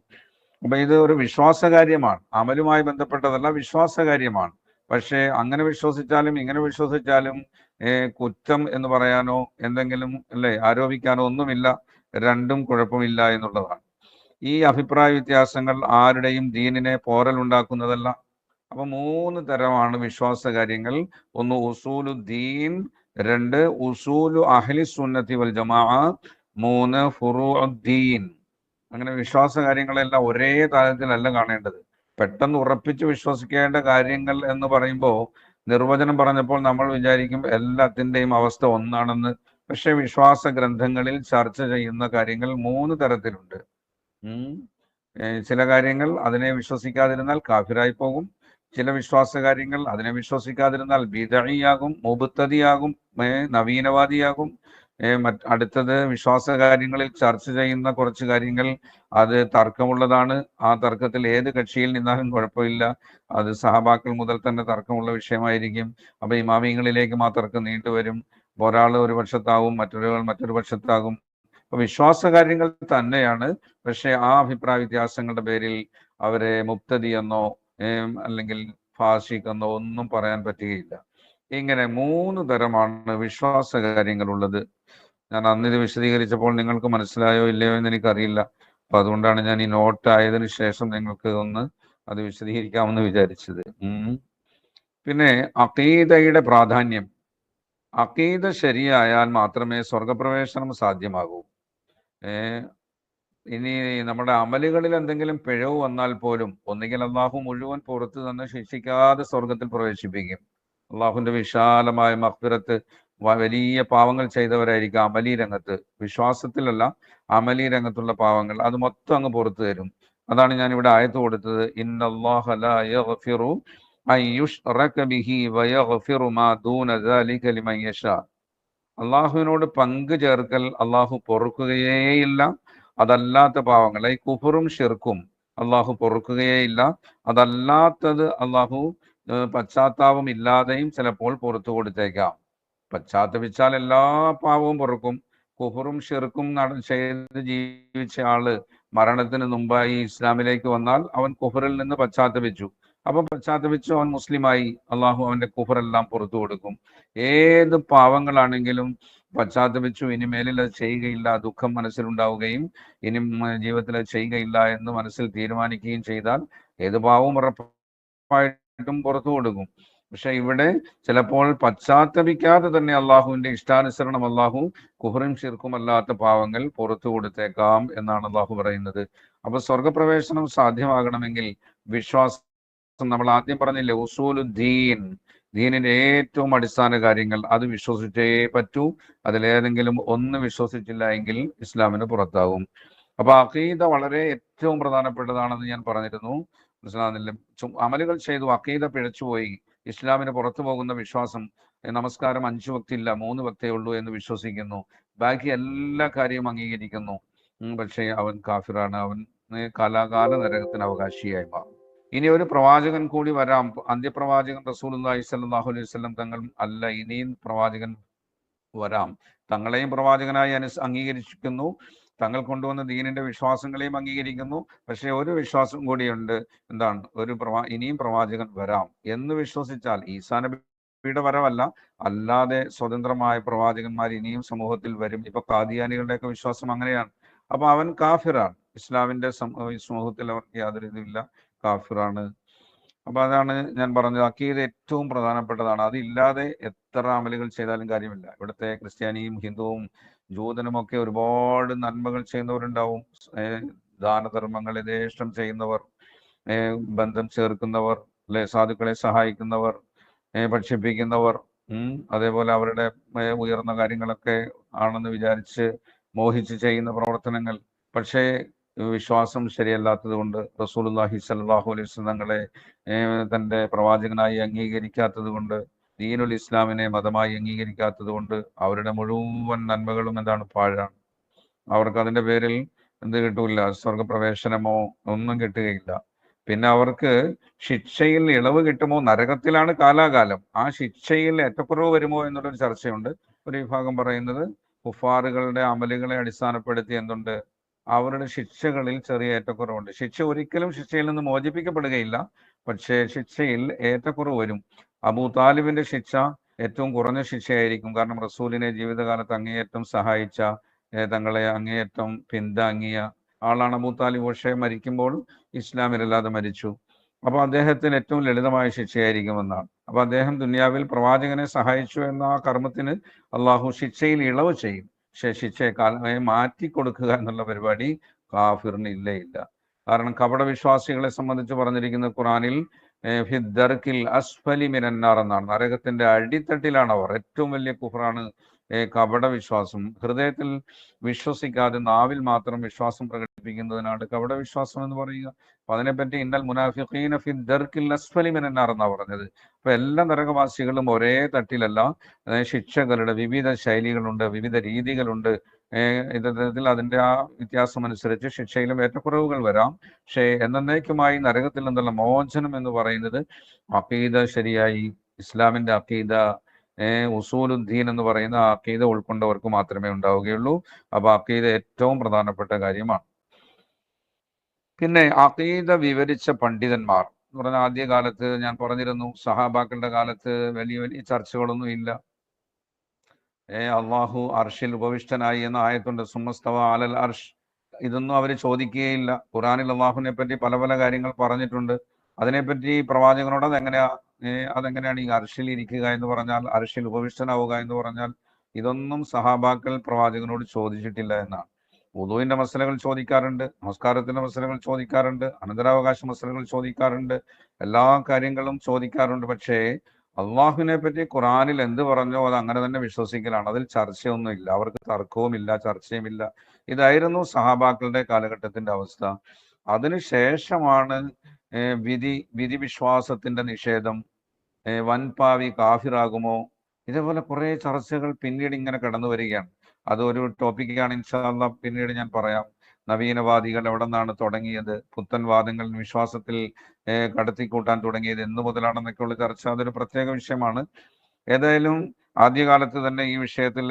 അപ്പൊ ഇത് ഒരു വിശ്വാസകാര്യമാണ്, അമലുമായി ബന്ധപ്പെട്ടതല്ല, വിശ്വാസകാര്യമാണ്. പക്ഷേ അങ്ങനെ വിശ്വസിച്ചാലും ഇങ്ങനെ വിശ്വസിച്ചാലും കുറ്റം എന്ന് പറയാനോ എന്തെങ്കിലും അല്ലേ ആരോപിക്കാനോ ഒന്നുമില്ല. രണ്ടും കുഴപ്പമില്ല എന്നുള്ളതാണ്. ഈ അഭിപ്രായ വ്യത്യാസങ്ങൾ ആരുടെയും ദീനിനെ പോറലുണ്ടാക്കുന്നതല്ല. അപ്പൊ 3 തരമാണ് വിശ്വാസ കാര്യങ്ങൾ. 1 ഉസൂലുദ്ദീൻ, 2 ഉസൂലു അഹ്ലി സുന്നത്തി വൽ ജമാഅ, 3 ഫുറൂഉദ്ദീൻ. അങ്ങനെ വിശ്വാസ കാര്യങ്ങളെല്ലാം ഒരേ തലത്തിലല്ല കാണേണ്ടത്. പെട്ടെന്ന് ഉറപ്പിച്ച് വിശ്വസിക്കേണ്ട കാര്യങ്ങൾ എന്ന് പറയുമ്പോൾ നിർവചനം പറഞ്ഞപ്പോൾ നമ്മൾ വിചാരിക്കും എല്ലാത്തിൻ്റെയും അവസ്ഥ ഒന്നാണെന്ന്. പക്ഷെ വിശ്വാസ ഗ്രന്ഥങ്ങളിൽ ചർച്ച ചെയ്യുന്ന കാര്യങ്ങൾ 3 തരത്തിലുണ്ട്. ചില കാര്യങ്ങൾ അതിനെ വിശ്വസിക്കാതിരുന്നാൽ കാഫിറായി പോകും. ചില വിശ്വാസ കാര്യങ്ങൾ അതിനെ വിശ്വസിക്കാതിരുന്നാൽ ബിദഈയാകും, മുബ്തദിയാകും, നവീനവാദിയാകും. അടുത്തത് വിശ്വാസ കാര്യങ്ങളിൽ ചർച്ച ചെയ്യുന്ന കുറച്ച് കാര്യങ്ങൾ അത് തർക്കമുള്ളതാണ്. ആ തർക്കത്തിൽ ഏത് കക്ഷിയിൽ നിന്നാലും കുഴപ്പമില്ല. അത് സഹാബാക്കൾ മുതൽ തന്നെ തർക്കമുള്ള വിഷയമായിരിക്കും. അപ്പൊ ഇമാമിങ്ങളിലേക്ക് ആ തർക്കം നീണ്ടുവരും. ഒരാൾ ഒരു പക്ഷത്താവും, മറ്റൊരാൾ മറ്റൊരു പക്ഷത്താകും. അപ്പൊ വിശ്വാസ കാര്യങ്ങൾ തന്നെയാണ്. പക്ഷെ ആ അഭിപ്രായ വ്യത്യാസങ്ങളുടെ പേരിൽ അവരെ മുബ്തദി എന്നോ അല്ലെങ്കിൽ ഫാസിഖ് എന്നോ ഒന്നും പറയാൻ പറ്റുകയില്ല. ഇങ്ങനെ 3 തരമാണ് വിശ്വാസ കാര്യങ്ങളുള്ളത്. ഞാൻ അന്ന് ഇത് വിശദീകരിച്ചപ്പോൾ നിങ്ങൾക്ക് മനസ്സിലായോ ഇല്ലയോ എന്ന് എനിക്കറിയില്ല. അപ്പൊ അതുകൊണ്ടാണ് ഞാൻ ഈ നോട്ട് ആയതിനു ശേഷം നിങ്ങൾക്ക് ഒന്ന് അത് വിശദീകരിക്കാമെന്ന് വിചാരിച്ചത്. പിന്നെ അഖീദയുടെ പ്രാധാന്യം. അഖീദ ശരിയായാൽ മാത്രമേ സ്വർഗപ്രവേശനം സാധ്യമാകൂ. ഇനി നമ്മുടെ അമലുകളിൽ എന്തെങ്കിലും പിഴവ് വന്നാൽ പോലും ഒന്നുകിൽ അള്ളാഹു മുഴുവൻ പുറത്ത് നിന്ന് ശിക്ഷിക്കാതെ സ്വർഗത്തിൽ പ്രവേശിപ്പിക്കും. അള്ളാഹുവിന്റെ വിശാലമായ മഗ്ഫിറത്ത്, വലിയ പാവങ്ങൾ ചെയ്തവരായിരിക്കും അമലി രംഗത്ത്, വിശ്വാസത്തിലല്ല അമലി രംഗത്തുള്ള പാവങ്ങൾ, അത് മൊത്തം അങ്ങ് പുറത്തു തരും. അതാണ് ഞാൻ ഇവിടെ ആയത്ത് കൊടുത്തത്, ഇന്നല്ലാഹ ലാ യഗ്ഫിറു അൻ യുശ്റക ബിഹി വയഗ്ഫിറു മാ ദൂന ദാലിക ലിമൻ യശാ. അള്ളാഹുവിനോട് പങ്കു ചേർക്കൽ അള്ളാഹു പൊറുക്കുകയേയില്ല. അതല്ലാത്ത പാവങ്ങൾ, ഈ കുഫറും ഷിർക്കും അള്ളാഹു പൊറുക്കുകയേയില്ല. അതല്ലാത്തത് അള്ളാഹു പശ്ചാത്താപം ഇല്ലാതെയും ചിലപ്പോൾ പുറത്തു കൊടുത്തേക്കാം. പശ്ചാത്തപിച്ചാൽ എല്ലാ പാവവും പൊറുക്കും. കുഫറും ഷിർക്കും ചെയ്ത് ജീവിച്ച ആള് മരണത്തിന് മുമ്പായി ഇസ്ലാമിലേക്ക് വന്നാൽ അവൻ കുഫറിൽ നിന്ന് പശ്ചാത്തപിച്ചു. അപ്പൊ പശ്ചാത്തപിച്ചു, അവൻ മുസ്ലിമായി, അള്ളാഹു അവന്റെ കുഫറെല്ലാം പുറത്തു കൊടുക്കും. ഏത് പാവങ്ങളാണെങ്കിലും പശ്ചാത്തപിച്ചു, ഇനിമേലിൽ അത് ചെയ്യുകയില്ല, ദുഃഖം മനസ്സിലുണ്ടാവുകയും ഇനി ജീവിതത്തിൽ അത് ചെയ്യുകയില്ല എന്ന് മനസ്സിൽ തീരുമാനിക്കുകയും ചെയ്താൽ ഏത് പാവവും ഉറപ്പായിട്ടും പുറത്തു കൊടുക്കും. പക്ഷെ ഇവിടെ ചിലപ്പോൾ പശ്ചാത്തപിക്കാതെ തന്നെ അള്ളാഹുവിന്റെ ഇഷ്ടാനുസരണം അള്ളാഹു കുഫറും ഷിർക്കും അല്ലാത്ത പാവങ്ങൾ പുറത്തു കൊടുത്തേക്കാം എന്നാണ് അള്ളാഹു പറയുന്നത്. അപ്പൊ സ്വർഗപ്രവേശനം സാധ്യമാകണമെങ്കിൽ വിശ്വാസം, നമ്മൾ ആദ്യം പറഞ്ഞില്ലേ ഉസൂലുദ്ദീൻ, ദീനിന്റെ ഏറ്റവും അടിസ്ഥാന കാര്യങ്ങൾ, അത് വിശ്വസിച്ചേ പറ്റൂ. അതിലേതെങ്കിലും ഒന്ന് വിശ്വസിച്ചില്ല എങ്കിൽ ഇസ്ലാമിന് പുറത്താകും. അപ്പൊ അഖീദ വളരെ ഏറ്റവും പ്രധാനപ്പെട്ടതാണെന്ന് ഞാൻ പറഞ്ഞിരുന്നു. മനസ്സിലാകുന്നില്ല, അമലുകൾ ചെയ്തു അഖീദ പിഴച്ചുപോയി, ഇസ്ലാമിന് പുറത്തു പോകുന്ന വിശ്വാസം, നമസ്കാരം 5 വക്തില്ല 3 വക്തേ ഉള്ളൂ എന്ന് വിശ്വസിക്കുന്നു, ബാക്കി എല്ലാ കാര്യവും അംഗീകരിക്കുന്നു, പക്ഷേ അവൻ കാഫിറാണ്, അവൻ കാലാകാല നരകത്തിന് അവകാശിയായി മാറും. ഇനി ഒരു പ്രവാചകൻ കൂടി വരാം, അന്ത്യപ്രവാചകൻ റസൂലുള്ളാഹി സ്വല്ലല്ലാഹു അലൈഹി വസല്ലം തങ്ങൾ അല്ല, ഇനിയും പ്രവാചകൻ വരാം. തങ്ങളെയും പ്രവാചകനായി അംഗീകരിക്കുന്നു, തങ്ങൾ കൊണ്ടുവന്ന ദീനിന്റെ വിശ്വാസങ്ങളെയും അംഗീകരിക്കുന്നു. പക്ഷെ ഒരു വിശ്വാസം കൂടിയുണ്ട്, എന്താണ്? ഇനിയും പ്രവാചകൻ വരാം എന്ന് വിശ്വസിച്ചാൽ, ഈസാ നബിയുടെ വരവല്ല, അല്ലാതെ സ്വതന്ത്രമായ പ്രവാചകന്മാർ ഇനിയും സമൂഹത്തിൽ വരും. ഇപ്പൊ ഖാദിയാനികളുടെയൊക്കെ വിശ്വാസം അങ്ങനെയാണ്. അപ്പൊ അവൻ കാഫിറാണ്. ഇസ്ലാമിന്റെ സമൂഹത്തിൽ അവർക്ക് യാതൊരു ഇതുമില്ല, കാഫിറാണ്. അപ്പൊ അതാണ് ഞാൻ പറഞ്ഞത്, അക്കീദ ഏറ്റവും പ്രധാനപ്പെട്ടതാണ്. അതില്ലാതെ എത്ര അമലുകൾ ചെയ്താലും കാര്യമില്ല. ഇവിടുത്തെ ക്രിസ്ത്യാനിയും ഹിന്ദുവും ജൂതനും ഒക്കെ ഒരുപാട് നന്മകൾ ചെയ്യുന്നവരുണ്ടാവും. ദാനധർമ്മങ്ങൾ യഥേഷ്ടം ചെയ്യുന്നവർ, ബന്ധം ചേർക്കുന്നവർ, അല്ലെ, സാധുക്കളെ സഹായിക്കുന്നവർ, ഭക്ഷിപ്പിക്കുന്നവർ, അതേപോലെ അവരുടെ ഉയർന്ന കാര്യങ്ങളൊക്കെ ആണെന്ന് വിചാരിച്ച് മോഹിച്ച് ചെയ്യുന്ന പ്രവർത്തനങ്ങൾ. പക്ഷേ വിശ്വാസം ശരിയല്ലാത്തത് കൊണ്ട്, റസൂലുള്ളാഹി സ്വല്ലല്ലാഹു അലൈഹി വസല്ലം തങ്ങളെ തൻ്റെ പ്രവാചകനായി അംഗീകരിക്കാത്തത് കൊണ്ട്, ദീനുൽ ഇസ്ലാമിനെ മതമായി അംഗീകരിക്കാത്തത് കൊണ്ട് അവരുടെ മുഴുവൻ നന്മകളും എന്താണ്? പാഴാണ്. അവർക്ക് അതിൻ്റെ പേരിൽ എന്ത് കിട്ടൂല? സ്വർഗപ്രവേശനമോ ഒന്നും കിട്ടുകയില്ല. പിന്നെ അവർക്ക് ശിക്ഷയിൽ ഇളവ് കിട്ടുമോ? നരകത്തിലാണ് കാലാകാലം. ആ ശിക്ഷയിൽ ഏറ്റക്കുറവ് വരുമോ എന്നുള്ളൊരു ചർച്ചയുണ്ട്. ഒരു വിഭാഗം പറയുന്നത് കുഫാറുകളുടെ അമലുകളെ അടിസ്ഥാനപ്പെടുത്തി എന്തുണ്ട്? അവരുടെ ശിക്ഷകളിൽ ചെറിയ ഏറ്റക്കുറവുണ്ട്. ശിക്ഷ ഒരിക്കലും ശിക്ഷയിൽ നിന്ന് മോചിപ്പിക്കപ്പെടുകയില്ല, പക്ഷേ ശിക്ഷയിൽ ഏറ്റക്കുറവ് വരും. അബൂ താലിബിന്റെ ശിക്ഷ ഏറ്റവും കുറഞ്ഞ ശിക്ഷയായിരിക്കും. കാരണം റസൂലിനെ ജീവിതകാലത്ത് അങ്ങേയറ്റം സഹായിച്ച, തങ്ങളെ അങ്ങേയറ്റം പിന്താങ്ങിയ ആളാണ് അബൂ താലിബ്. പക്ഷേ മരിക്കുമ്പോൾ ഇസ്ലാമിലല്ലാതെ മരിച്ചു. അപ്പൊ അദ്ദേഹത്തിന് ഏറ്റവും ലളിതമായ ശിക്ഷയായിരിക്കുമെന്നാണ്. അപ്പൊ അദ്ദേഹം ദുനിയാവിൽ പ്രവാചകനെ സഹായിച്ചു എന്ന ആ കർമ്മത്തിന് അള്ളാഹു ശിക്ഷയിൽ ഇളവ് ചെയ്യും. പക്ഷെ ശിക്ഷയെ കാലമായി മാറ്റി കൊടുക്കുക എന്നുള്ള പരിപാടി കാഫിറിന് ഇല്ല. കാരണം കപട വിശ്വാസികളെ സംബന്ധിച്ച് പറഞ്ഞിരിക്കുന്ന ഖുറാനിൽ ഫിദ്ദർക്കിൽ അസ്ഫലി മിനന്നാർ എന്നാണ്. നരകത്തിന്റെ അടിത്തട്ടിലാണ് അവർ. ഏറ്റവും വലിയ കുഫറാണ് കപട വിശ്വാസം. ഹൃദയത്തിൽ വിശ്വസിക്കാതെ നാവിൽ മാത്രം വിശ്വാസം പ്രകടിപ്പിക്കുന്നതിനാണ് കപട വിശ്വാസം എന്ന് പറയുക. അപ്പൊ അതിനെപ്പറ്റി ഇന്നൽ മുനാഫിഖീന ഫിദ്ദർക്കിൽ അസ്ഫലി മിനന്നാർ എന്നാ പറഞ്ഞത്. അപ്പൊ എല്ലാ നരകവാസികളും ഒരേ തട്ടിലല്ല. ശിക്ഷകളുടെ വിവിധ ശൈലികളുണ്ട്, വിവിധ രീതികളുണ്ട്. ഇത്തരത്തിൽ അതിൻ്റെ ആ വ്യത്യാസം അനുസരിച്ച് ശിക്ഷയിലും ഏറ്റക്കുറവുകൾ വരാം. പക്ഷേ എന്നേക്കുമായി നരകത്തിൽ നിന്നുള്ള മോചനം എന്ന് പറയുന്നത് അഖീദ ശരിയായി, ഇസ്ലാമിന്റെ അഖീദ, ഉസൂലുദ്ദീൻ എന്ന് പറയുന്ന അഖീദ ഉൾക്കൊണ്ടവർക്ക് മാത്രമേ ഉണ്ടാവുകയുള്ളൂ. അപ്പൊ അഖീദ ഏറ്റവും പ്രധാനപ്പെട്ട കാര്യമാണ്. പിന്നെ അഖീദ വിവരിച്ച പണ്ഡിതന്മാർ എന്ന് പറഞ്ഞാൽ, ആദ്യകാലത്ത് ഞാൻ പറഞ്ഞിരുന്നു, സഹാബാക്കളുടെ കാലത്ത് വലിയ വലിയ ചർച്ചകളൊന്നും ഇല്ല. അള്ളാഹു അർഷിൽ ഉപവിഷ്ടനായി എന്ന ആയത്തുണ്ട്, സുമസ്തവ അലൽ അർഷ്. ഇതൊന്നും അവർ ചോദിക്കുകയില്ല. ഖുറാനിൽ അള്ളാഹുവിനെ പറ്റി പല പല കാര്യങ്ങൾ പറഞ്ഞിട്ടുണ്ട്. അതിനെപ്പറ്റി പ്രവാചകനോട് അതെങ്ങനെയാണ് ഈ അർഷിൽ ഇരിക്കുക എന്ന് പറഞ്ഞാൽ, അർഷിൽ ഉപവിഷ്ടനാവുക എന്ന് പറഞ്ഞാൽ, ഇതൊന്നും സഹാബാക്കൾ പ്രവാചകനോട് ചോദിച്ചിട്ടില്ല എന്നാണ്. വുദൂഇന്റെ മസലകൾ ചോദിക്കാറുണ്ട്, നമസ്കാരത്തിന്റെ മസലകൾ ചോദിക്കാറുണ്ട്, അനന്തരാവകാശ മസലകൾ ചോദിക്കാറുണ്ട്, എല്ലാ കാര്യങ്ങളും ചോദിക്കാറുണ്ട്. പക്ഷേ അള്ളാഹുവിനെ പറ്റി ഖുറാനിൽ എന്ത് പറഞ്ഞോ അത് അങ്ങനെ തന്നെ വിശ്വസിക്കലാണ്. അതിൽ ചർച്ചയൊന്നുമില്ല. അവർക്ക് തർക്കവുമില്ല, ചർച്ചയുമില്ല. ഇതായിരുന്നു സഹാബാക്കളുടെ കാലഘട്ടത്തിന്റെ അവസ്ഥ. അതിനുശേഷമാണ് വിധി വിശ്വാസത്തിന്റെ നിഷേധം, വൻപാവി കാഫിറാകുമോ, ഇതേപോലെ കുറെ ചർച്ചകൾ പിന്നീട് ഇങ്ങനെ കടന്നു വരികയാണ്. അതൊരു ടോപ്പിക്കാണ്, ഇൻഷാ അല്ലാഹ് പിന്നീട് ഞാൻ പറയാം. നവീനവാദികൾ എവിടെ നിന്നാണ് തുടങ്ങിയത്, പുത്തൻ വാദങ്ങൾ വിശ്വാസത്തിൽ കടത്തിക്കൂട്ടാൻ തുടങ്ങിയത് എന്നു മുതലാണെന്നൊക്കെയുള്ള ചർച്ച, അതൊരു പ്രത്യേക വിഷയമാണ്. ഏതായാലും ആദ്യകാലത്ത് തന്നെ ഈ വിഷയത്തിൽ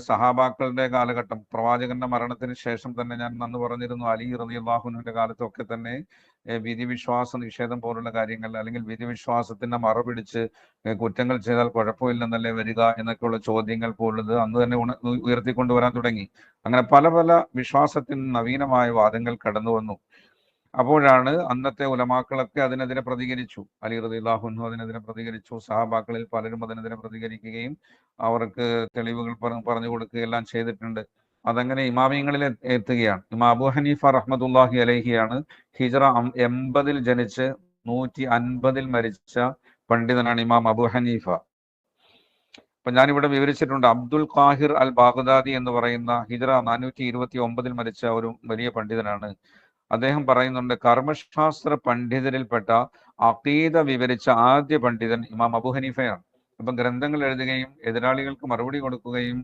സഹാബാക്കളുടെ കാലഘട്ടം, പ്രവാചകന്റെ മരണത്തിന് ശേഷം തന്നെ, ഞാൻ അന്ന് പറഞ്ഞിരുന്നു, അലി റളിയല്ലാഹു അൻഹുവിന്റെ കാലത്തൊക്കെ തന്നെ വിധിവിശ്വാസ നിഷേധം പോലുള്ള കാര്യങ്ങൾ, അല്ലെങ്കിൽ വിധിവിശ്വാസത്തിന്റെ മറ പിടിച്ച് കുറ്റങ്ങൾ ചെയ്താൽ കുഴപ്പമില്ലെന്നല്ലേ വരിക എന്നൊക്കെയുള്ള ചോദ്യങ്ങൾ പോലുള്ളത് അന്ന് തന്നെ ഉയർത്തിക്കൊണ്ടുവരാൻ തുടങ്ങി. അങ്ങനെ പല പല വിശ്വാസത്തിന് നവീനമായ വാദങ്ങൾ കടന്നു വന്നു. അപ്പോഴാണ് അന്നത്തെ ഉലമാക്കളൊക്കെ അതിനെതിരെ പ്രതികരിച്ചു. അലി റളിയല്ലാഹു അൻഹു അതിനെതിരെ പ്രതികരിച്ചു. സഹാബാക്കളിൽ പലരും അതിനെതിരെ പ്രതികരിക്കുകയും അവർക്ക് തെളിവുകൾ പറഞ്ഞു കൊടുക്കുകയെല്ലാം ചെയ്തിട്ടുണ്ട്. അതങ്ങനെ ഇമാമിയങ്ങളിൽ എത്തുകയാണ്. ഇമാം അബൂ ഹനീഫ റഹ്മത്തുള്ളാഹി അലൈഹിയാണ് ഹിജ്റ 80 ജനിച്ച് 150 മരിച്ച പണ്ഡിതനാണ് ഇമാം അബൂ ഹനീഫ. അപ്പൊ ഞാനിവിടെ വിവരിച്ചിട്ടുണ്ട്, അബ്ദുൽ ഖാഹിർ അൽ ബാഗ്ദാദി എന്ന് പറയുന്ന ഹിജ്റ 429 മരിച്ച ഒരു വലിയ പണ്ഡിതനാണ്. അദ്ദേഹം പറയുന്നുണ്ട്, കർമ്മശാസ്ത്ര പണ്ഡിതരിൽപ്പെട്ട അഖീദ വിവരിച്ച ആദ്യ പണ്ഡിതൻ ഇമാം അബൂ ഹനീഫയാണ്. അപ്പൊ ഗ്രന്ഥങ്ങൾ എഴുതുകയും എതിരാളികൾക്ക് മറുപടി കൊടുക്കുകയും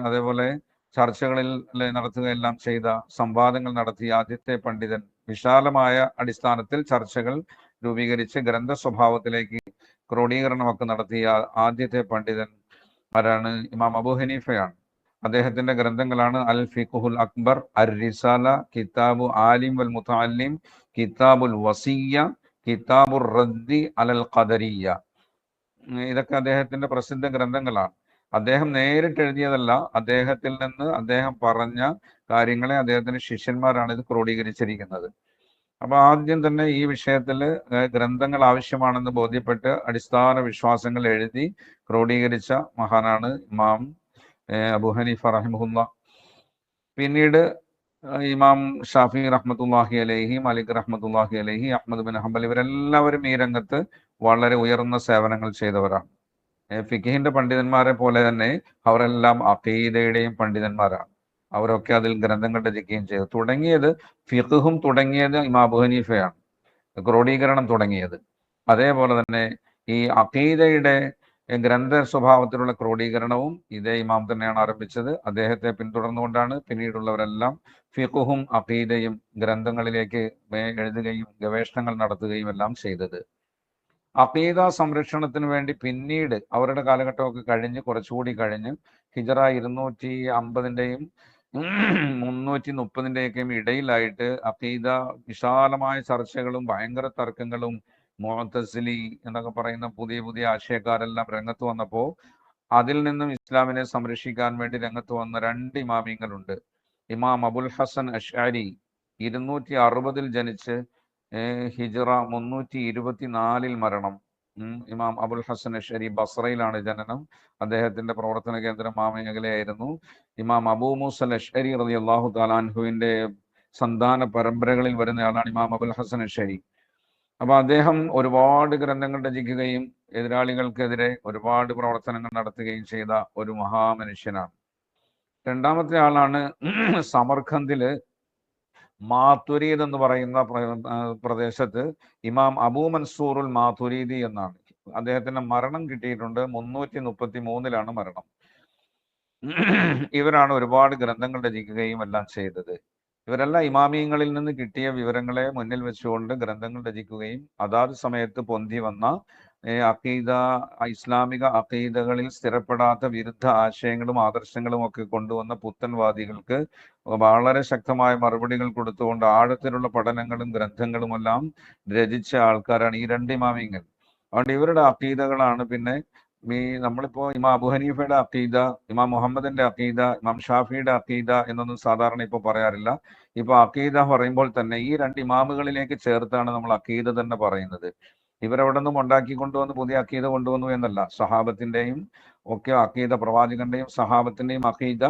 അതേപോലെ ചർച്ചകളിൽ നടത്തുകയെല്ലാം ചെയ്ത, സംവാദങ്ങൾ നടത്തിയ ആദ്യത്തെ പണ്ഡിതൻ, വിശാലമായ അടിസ്ഥാനത്തിൽ ചർച്ചകൾ രൂപീകരിച്ച് ഗ്രന്ഥ സ്വഭാവത്തിലേക്ക് ക്രോഡീകരണമൊക്കെ നടത്തിയ ആദ്യത്തെ പണ്ഡിതൻ ആരാണ്? ഇമാം അബൂ ഹനീഫയാണ്. അദ്ദേഹത്തിന്റെ ഗ്രന്ഥങ്ങളാണ് അൽ ഫിഖുൽ അക്ബർ, അർ റിസാല, കിതാബു ആലിം വൽ മുതഅല്ലിം, കിതാബുൽ വസിയ്യ, കിതാബുർ റദ്ദി അലൽ ഖദരിയ്യ. ഇതൊക്കെ അദ്ദേഹത്തിന്റെ പ്രസിദ്ധ ഗ്രന്ഥങ്ങളാണ്. അദ്ദേഹം നേരിട്ട് എഴുതിയതല്ല, അദ്ദേഹത്തിൽ നിന്ന് അദ്ദേഹം പറഞ്ഞ കാര്യങ്ങളെ അദ്ദേഹത്തിന്റെ ശിഷ്യന്മാരാണ് ഇത് ക്രോഡീകരിച്ചിരിക്കുന്നത്. അപ്പൊ ആദ്യം തന്നെ ഈ വിഷയത്തിൽ ഗ്രന്ഥങ്ങൾ ആവശ്യമാണെന്ന് ബോധ്യപ്പെട്ട് അടിസ്ഥാന വിശ്വാസങ്ങൾ എഴുതി ക്രോഡീകരിച്ച മഹാനാണ് ഇമാം അബൂ ഹനീഫ റഹിമഹുല്ല. പിന്നീട് ഇമാം ഷാഫി റഹ്മത്തുള്ളാഹി അലൈഹി, മലിക് റഹ്മത്തുള്ളാഹി അലൈഹി, അഹ്മദ് ബിൻ ഹംബൽ, ഇവരെല്ലാവരും ഈ രംഗത്ത് വളരെ ഉയർന്ന സേവനങ്ങൾ ചെയ്തവരാണ്. ഫിഖിഹിന്റെ പണ്ഡിതന്മാരെ പോലെ തന്നെ അവരെല്ലാം അഖീദയുടെയും പണ്ഡിതന്മാരാണ്. അവരൊക്കെ അതിൽ ഗ്രന്ഥങ്ങൾ രചിക്കുകയും ചെയ്തു. ഫിഖും തുടങ്ങിയത് ഇമാം അബൂ ഹനീഫയാണ്, ക്രോഡീകരണം തുടങ്ങിയത്. അതേപോലെ തന്നെ ഈ അഖീദയുടെ ഗ്രന്ഥ സ്വഭാവത്തിലുള്ള ക്രോഡീകരണവും ഇതേ ഇമാം തന്നെയാണ് ആരംഭിച്ചത്. അദ്ദേഹത്തെ പിന്തുടർന്നുകൊണ്ടാണ് പിന്നീടുള്ളവരെല്ലാം ഫിഖുഹും അഖീദയും ഗ്രന്ഥങ്ങളിലേക്ക് എഴുതുകയും ഗവേഷണങ്ങൾ നടത്തുകയും എല്ലാം ചെയ്തത്. അഖീദ സംരക്ഷണത്തിന് വേണ്ടി പിന്നീട് അവരുടെ കാലഘട്ടമൊക്കെ കഴിഞ്ഞ് കുറച്ചുകൂടി കഴിഞ്ഞ് ഹിജറ 250-ന്റെയും 330-ന്റെയൊക്കെയും ഇടയിലായിട്ട് അഖീദ വിശാലമായ ചർച്ചകളും ഭയങ്കര തർക്കങ്ങളും, മുഅ്തസിലി എന്നൊക്കെ പറയുന്ന പുതിയ പുതിയ ആശയക്കാരെല്ലാം രംഗത്ത് വന്നപ്പോൾ അതിൽ നിന്നും ഇസ്ലാമിനെ സംരക്ഷിക്കാൻ വേണ്ടി രംഗത്ത് വന്ന രണ്ട് ഇമാമിങ്ങളുണ്ട്. ഇമാം അബുൽ ഹസൻ അശ്അരി 260-ൽ ജനിച്ച് ഹിജറ 324-ൽ മരണം. ഇമാം അബുൽ ഹസൻ അശ്അരി ബസ്രയിലാണ് ജനനം. അദ്ദേഹത്തിന്റെ പ്രവർത്തന കേന്ദ്രം ആ മേഖലയായിരുന്നു. ഇമാം അബൂ മൂസൽ അശ്അരി റളിയല്ലാഹു തആല അൻഹുവിന്റെ സന്താന പരമ്പരകളിൽ വരുന്നയാളാണ് ഇമാം അബുൽ ഹസൻ അശ്അരി. അപ്പൊ അദ്ദേഹം ഒരുപാട് ഗ്രന്ഥങ്ങൾ രചിക്കുകയും എതിരാളികൾക്കെതിരെ ഒരുപാട് പ്രവർത്തനങ്ങൾ നടത്തുകയും ചെയ്ത ഒരു മഹാമനുഷ്യനാണ്. രണ്ടാമത്തെ ആളാണ് സമർഖന്ദില് മാതുരീദ് എന്ന് പറയുന്ന പ്രദേശത്ത് ഇമാം അബൂ മൻസൂറുൽ മാതുരീദി എന്നാണ്. അദ്ദേഹത്തിന്റെ മരണം കിട്ടിയിട്ടുണ്ട് 333-ലാണ് മരണം. ഇവരാണ് ഒരുപാട് ഗ്രന്ഥങ്ങൾ രചിക്കുകയും എല്ലാം ചെയ്തത്. ഇവരെല്ലാം ഇമാമിയങ്ങളിൽ നിന്ന് കിട്ടിയ വിവരങ്ങളെ മുന്നിൽ വെച്ചുകൊണ്ട് ഗ്രന്ഥങ്ങൾ രചിക്കുകയും അതാത് സമയത്ത് പൊന്തി വന്ന അഖീദ, ഇസ്ലാമിക അഖീദകളിൽ സ്ഥിരപ്പെടാത്ത വിരുദ്ധ ആശയങ്ങളും ആദർശങ്ങളും ഒക്കെ കൊണ്ടുവന്ന പുത്തൻവാദികൾക്ക് വളരെ ശക്തമായ മറുപടികൾ കൊടുത്തുകൊണ്ട് ആഴത്തിലുള്ള പഠനങ്ങളും ഗ്രന്ഥങ്ങളുമെല്ലാം രചിച്ച ആൾക്കാരാണ് ഈ രണ്ട് ഇമാമിങ്ങൾ. അതുകൊണ്ട് ഇവരുടെ അഖീദകളാണ് പിന്നെ നമ്മളിപ്പോ ഇമാം അബൂ ഹനീഫയുടെ അഖീദ, ഇമാം മുഹമ്മദിന്റെ അഖീദ, ഇമാം ഷാഫിയുടെ അഖീദ എന്നൊന്നും സാധാരണ ഇപ്പോൾ പറയാറില്ല. ഇപ്പൊ അഖീദ പറയുമ്പോൾ തന്നെ ഈ രണ്ട് ഇമാമുകളിലേക്ക് ചേർത്താണ് നമ്മൾ അഖീദ തന്നെ പറയുന്നത്. ഇവരവിടെ നിന്നും ഉണ്ടാക്കി കൊണ്ടുവന്ന് പുതിയ അഖീദ കൊണ്ടുവന്നു എന്നല്ല. സഹാബത്തിന്റെയും ഒക്കെ അഖീദ, പ്രവാചകന്റെയും സഹാബത്തിന്റെയും അഖീദ